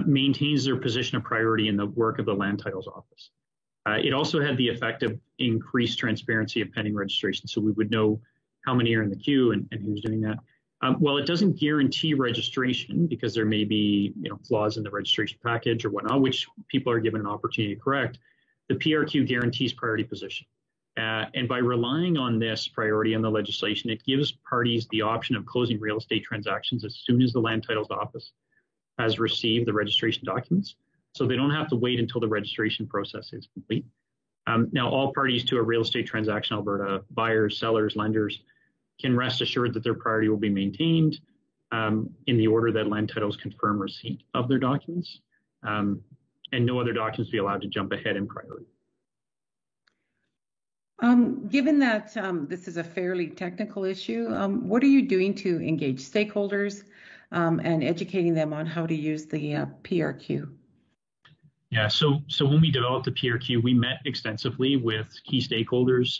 maintains their position of priority in the work of the Land Titles Office. It also had the effect of increased transparency of pending registration, so we would know how many are in the queue and who's doing that. While it doesn't guarantee registration, because there may be flaws in the registration package or whatnot, which people are given an opportunity to correct, the PRQ guarantees priority position. And by relying on this priority in the legislation, it gives parties the option of closing real estate transactions as soon as the Land Titles Office has received the registration documents. So they don't have to wait until the registration process is complete. Now, all parties to a real estate transaction in Alberta, buyers, sellers, lenders, can rest assured that their priority will be maintained in the order that Land Titles confirm receipt of their documents, and no other documents be allowed to jump ahead in priority. Given that this is a fairly technical issue, what are you doing to engage stakeholders and educating them on how to use the PRQ? Yeah, so when we developed the PRQ, we met extensively with key stakeholders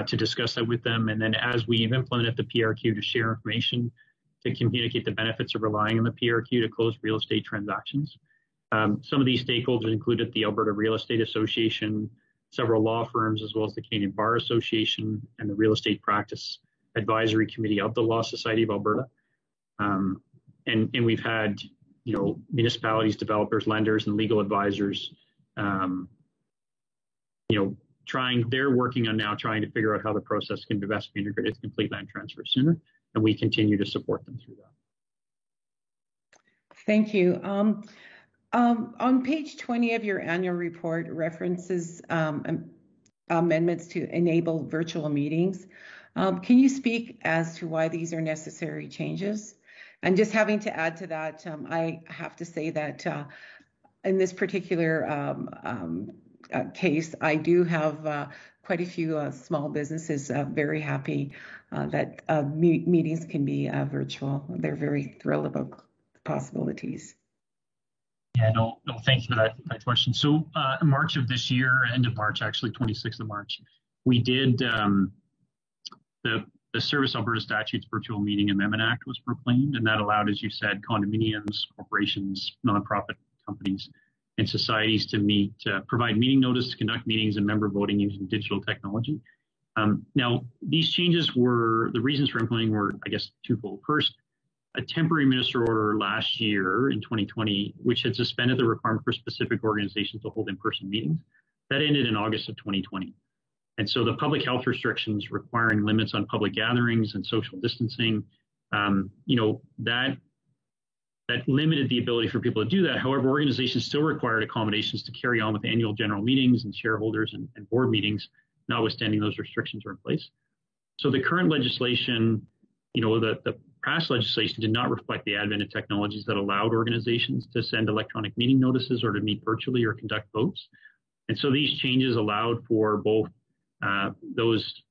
to discuss that with them. And then as we've implemented the PRQ, to share information, to communicate the benefits of relying on the PRQ to close real estate transactions. Some of these stakeholders included the Alberta Real Estate Association, several law firms, as well as the Canadian Bar Association and the Real Estate Practice Advisory Committee of the Law Society of Alberta. And we've had, municipalities, developers, lenders, and legal advisors, they're working on now trying to figure out how the process can best be integrated to complete land transfer sooner, and we continue to support them through that. Thank you. On page 20 of your annual report references amendments to enable virtual meetings. Can you speak as to why these are necessary changes? And just having to add to that, I have to say that in this particular case, I do have quite a few small businesses very happy that meetings can be virtual. They're very thrilled about the possibilities. Yeah, no, thank you for that question. So in March of this year, end of March, actually 26th of March, we did the Service Alberta Statutes Virtual Meeting Amendment Act was proclaimed, and that allowed, as you said, condominiums, corporations, nonprofit companies, and societies to meet, provide meeting notice, to conduct meetings and member voting using digital technology. Now, these changes the reasons for implementing were, I guess, twofold. First, a temporary minister order last year in 2020, which had suspended the requirement for specific organizations to hold in-person meetings, that ended in August of 2020. And so the public health restrictions requiring limits on public gatherings and social distancing, that limited the ability for people to do that. However, organizations still required accommodations to carry on with annual general meetings and shareholders and board meetings, notwithstanding those restrictions were in place. So the current legislation, the past legislation did not reflect the advent of technologies that allowed organizations to send electronic meeting notices or to meet virtually or conduct votes. And so these changes allowed for both those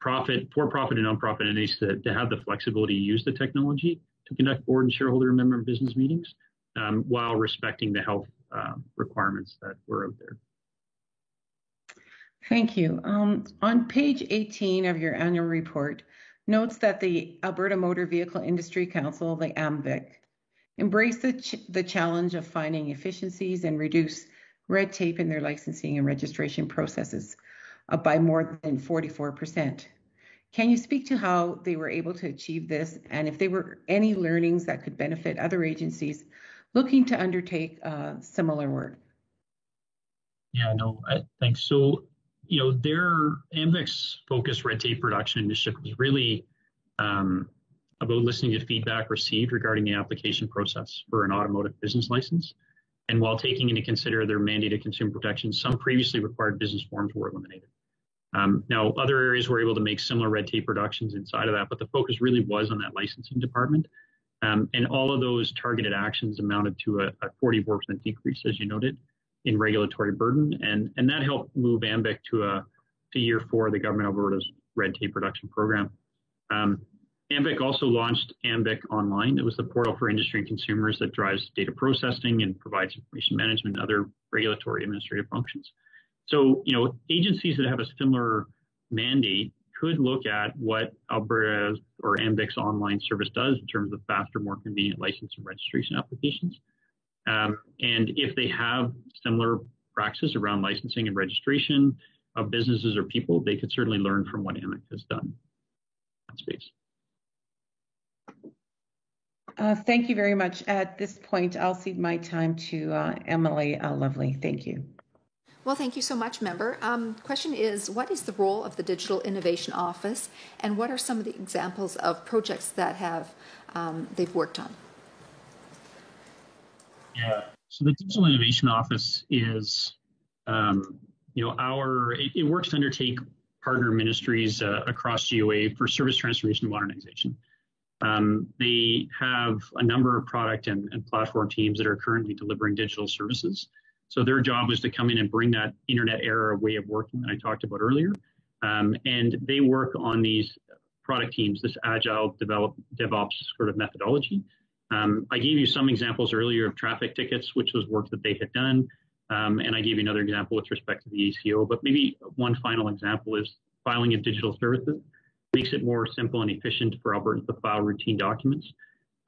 for-profit and nonprofit entities to have the flexibility to use the technology to conduct board and shareholder and member business meetings while respecting the health requirements that were out there. Thank you. On page 18 of your annual report, notes that the Alberta Motor Vehicle Industry Council, the AMVIC, embraced the challenge of finding efficiencies and reduce red tape in their licensing and registration processes by more than 44%. Can you speak to how they were able to achieve this, and if there were any learnings that could benefit other agencies looking to undertake similar work? Yeah, no, thanks. So, their AMVIC's focused red tape reduction initiative was really about listening to feedback received regarding the application process for an automotive business license. And while taking into consider their mandated consumer protections, some previously required business forms were eliminated. Now, other areas were able to make similar red tape reductions inside of that, but the focus really was on that licensing department. And all of those targeted actions amounted to a 44% decrease, as you noted, in regulatory burden. And that helped move AMBIC to year 4 of the Government of Alberta's red tape reduction program. AMBIC also launched AMBIC Online. It was the portal for industry and consumers that drives data processing and provides information management and other regulatory administrative functions. So, agencies that have a similar mandate could look at what Alberta's or AMBIC's online service does in terms of faster, more convenient license and registration applications. And if they have similar practices around licensing and registration of businesses or people, they could certainly learn from what AMBIC has done in that space. Thank you very much. At this point, I'll cede my time to Emily Lovely. Thank you. Well, thank you so much, member. Question is, what is the role of the Digital Innovation Office, and what are some of the examples of projects that they've worked on? Yeah, so the Digital Innovation Office is, it works to undertake partner ministries across GOA for service transformation and modernization. They have a number of product and platform teams that are currently delivering digital services. So their job is to come in and bring that internet era way of working that I talked about earlier. And they work on these product teams, this agile DevOps sort of methodology. I gave you some examples earlier of traffic tickets, which was work that they had done. And I gave you another example with respect to the ACO. But maybe one final example is filing of digital services. Makes it more simple and efficient for Albertans to file routine documents.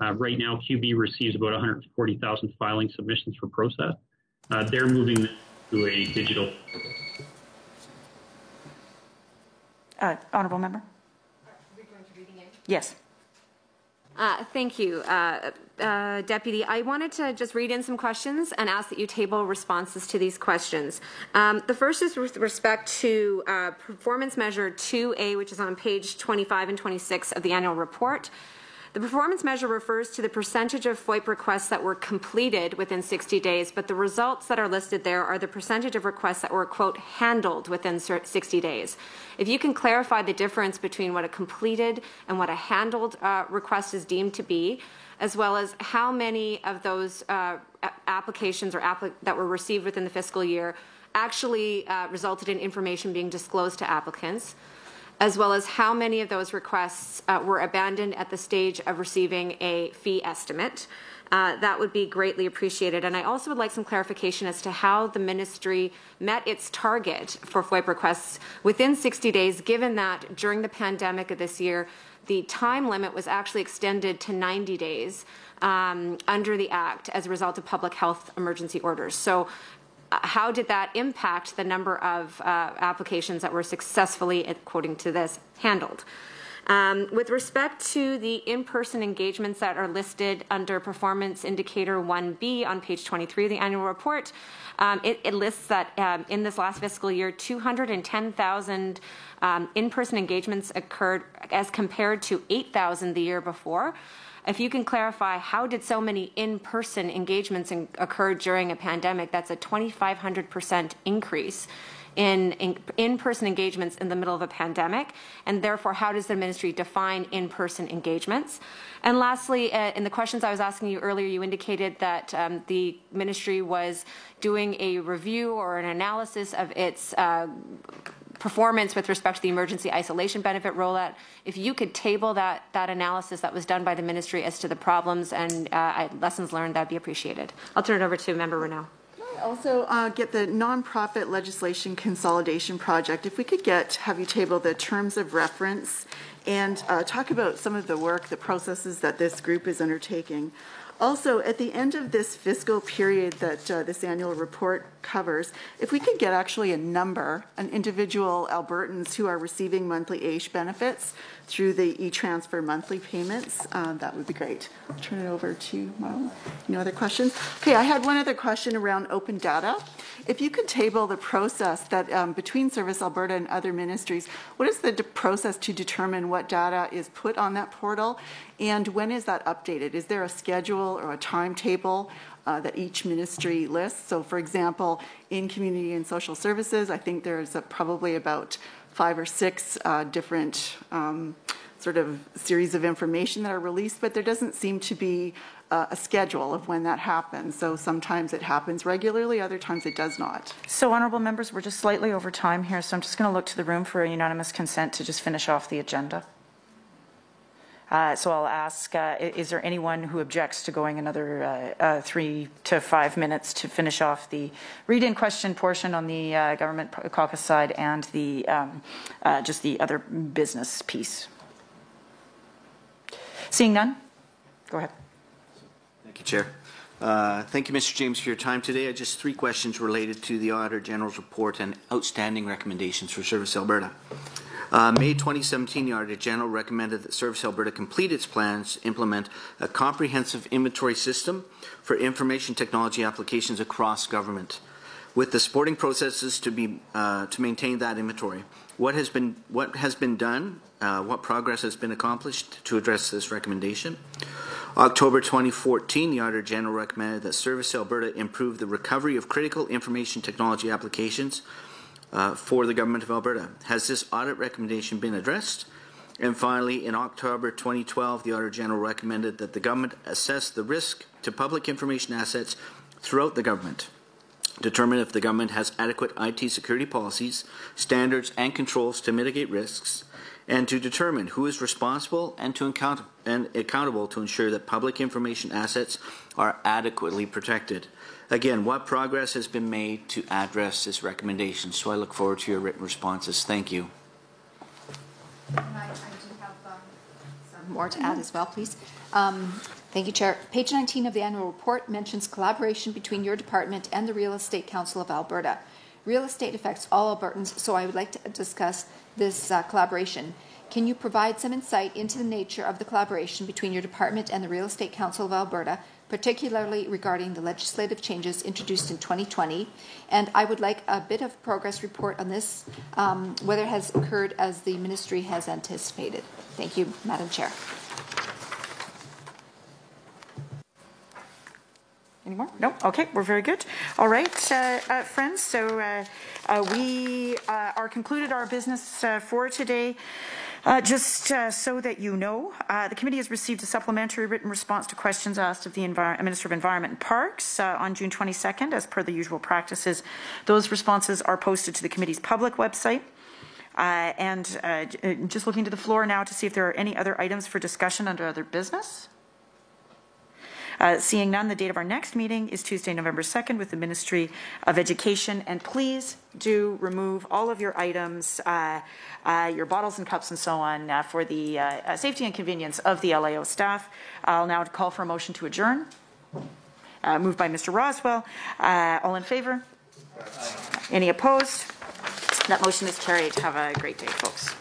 Right now, QB receives about 140,000 filing submissions for process. They're moving to a digital. Honourable member? Yes. Thank you, Deputy. I wanted to just read in some questions and ask that you table responses to these questions. The first is with respect to performance measure 2A, which is on page 25 and 26 of the annual report. The performance measure refers to the percentage of FOIP requests that were completed within 60 days, but the results that are listed there are the percentage of requests that were, quote, handled within 60 days. If you can clarify the difference between what a completed and what a handled request is deemed to be, as well as how many of those applications that were received within the fiscal year actually resulted in information being disclosed to applicants, as well as how many of those requests were abandoned at the stage of receiving a fee estimate. That would be greatly appreciated. And I also would like some clarification as to how the ministry met its target for FOIP requests within 60 days, given that during the pandemic of this year, the time limit was actually extended to 90 days under the Act as a result of public health emergency orders. So how did that impact the number of applications that were successfully, according to this, handled? With respect to the in-person engagements that are listed under Performance Indicator 1B on page 23 of the annual report, it lists that in this last fiscal year, 210,000 in-person engagements occurred as compared to 8,000 the year before. If you can clarify, how did so many in-person engagements occur during a pandemic? That's a 2,500% increase in in-person engagements in the middle of a pandemic, and therefore, how does the ministry define in-person engagements? And lastly, in the questions I was asking you earlier, you indicated that the ministry was doing a review or an analysis of its performance with respect to the emergency isolation benefit rollout. If you could table that analysis that was done by the ministry as to the problems and lessons learned, that'd be appreciated. I'll turn it over to Member Renaud. Also get the nonprofit legislation consolidation project. If we could have you table the terms of reference and talk about some of the work, the processes that this group is undertaking. Also, at the end of this fiscal period that this annual report covers, if we could get actually a number, an individual Albertans who are receiving monthly AISH benefits through the e-transfer monthly payments, that would be great. I'll turn it over to Marlon. Any other questions? Okay, I had one other question around open data. If you could table the process that between Service Alberta and other ministries, what is the process to determine what data is put on that portal, and when is that updated? Is there a schedule or a timetable that each ministry lists? So, for example, in Community and Social Services, I think there's probably about 5 or 6 different sort of series of information that are released, but there doesn't seem to be a schedule of when that happens. So sometimes it happens regularly, other times it does not. So, honourable members, we're just slightly over time here, so I'm just going to look to the room for a unanimous consent to just finish off the agenda. So I'll ask, is there anyone who objects to going another 3 to 5 minutes to finish off the read-in question portion on the government caucus side and the just the other business piece? Seeing none, go ahead. Thank you, Chair. Thank you, Mr. James, for your time today. Just 3 questions related to the Auditor General's report and outstanding recommendations for Service Alberta. May 2017, the Auditor General recommended that Service Alberta complete its plans to implement a comprehensive inventory system for information technology applications across government, with the supporting processes to maintain that inventory. What has been done? What progress has been accomplished to address this recommendation? October 2014, the Auditor General recommended that Service Alberta improve the recovery of critical information technology applications for the Government of Alberta. Has this audit recommendation been addressed? And finally, in October 2012, the Auditor General recommended that the government assess the risk to public information assets throughout the government, determine if the government has adequate IT security policies, standards, and controls to mitigate risks, and to determine who is responsible and accountable to ensure that public information assets are adequately protected. Again, what progress has been made to address this recommendation? So I look forward to your written responses. Thank you. I do have some more to add as well, please. Thank you, Chair. Page 19 of the annual report mentions collaboration between your department and the Real Estate Council of Alberta. Real estate affects all Albertans, so I would like to discuss this collaboration. Can you provide some insight into the nature of the collaboration between your department and the Real Estate Council of Alberta, particularly regarding the legislative changes introduced in 2020? And I would like a bit of progress report on this, whether it has occurred as the ministry has anticipated. Thank you, Madam Chair. Any more? No? Okay, we're very good. All right, friends, so we are concluded our business for today. Just so that you know, the committee has received a supplementary written response to questions asked of the Minister of Environment and Parks on June 22nd, as per the usual practices. Those responses are posted to the committee's public website. Just looking to the floor now to see if there are any other items for discussion under other business. Seeing none, the date of our next meeting is Tuesday, November 2nd with the Ministry of Education. And please do remove all of your items, your bottles and cups and so on for the safety and convenience of the LAO staff. I'll now call for a motion to adjourn. Moved by Mr. Roswell. All in favour? Any opposed? That motion is carried. Have a great day, folks.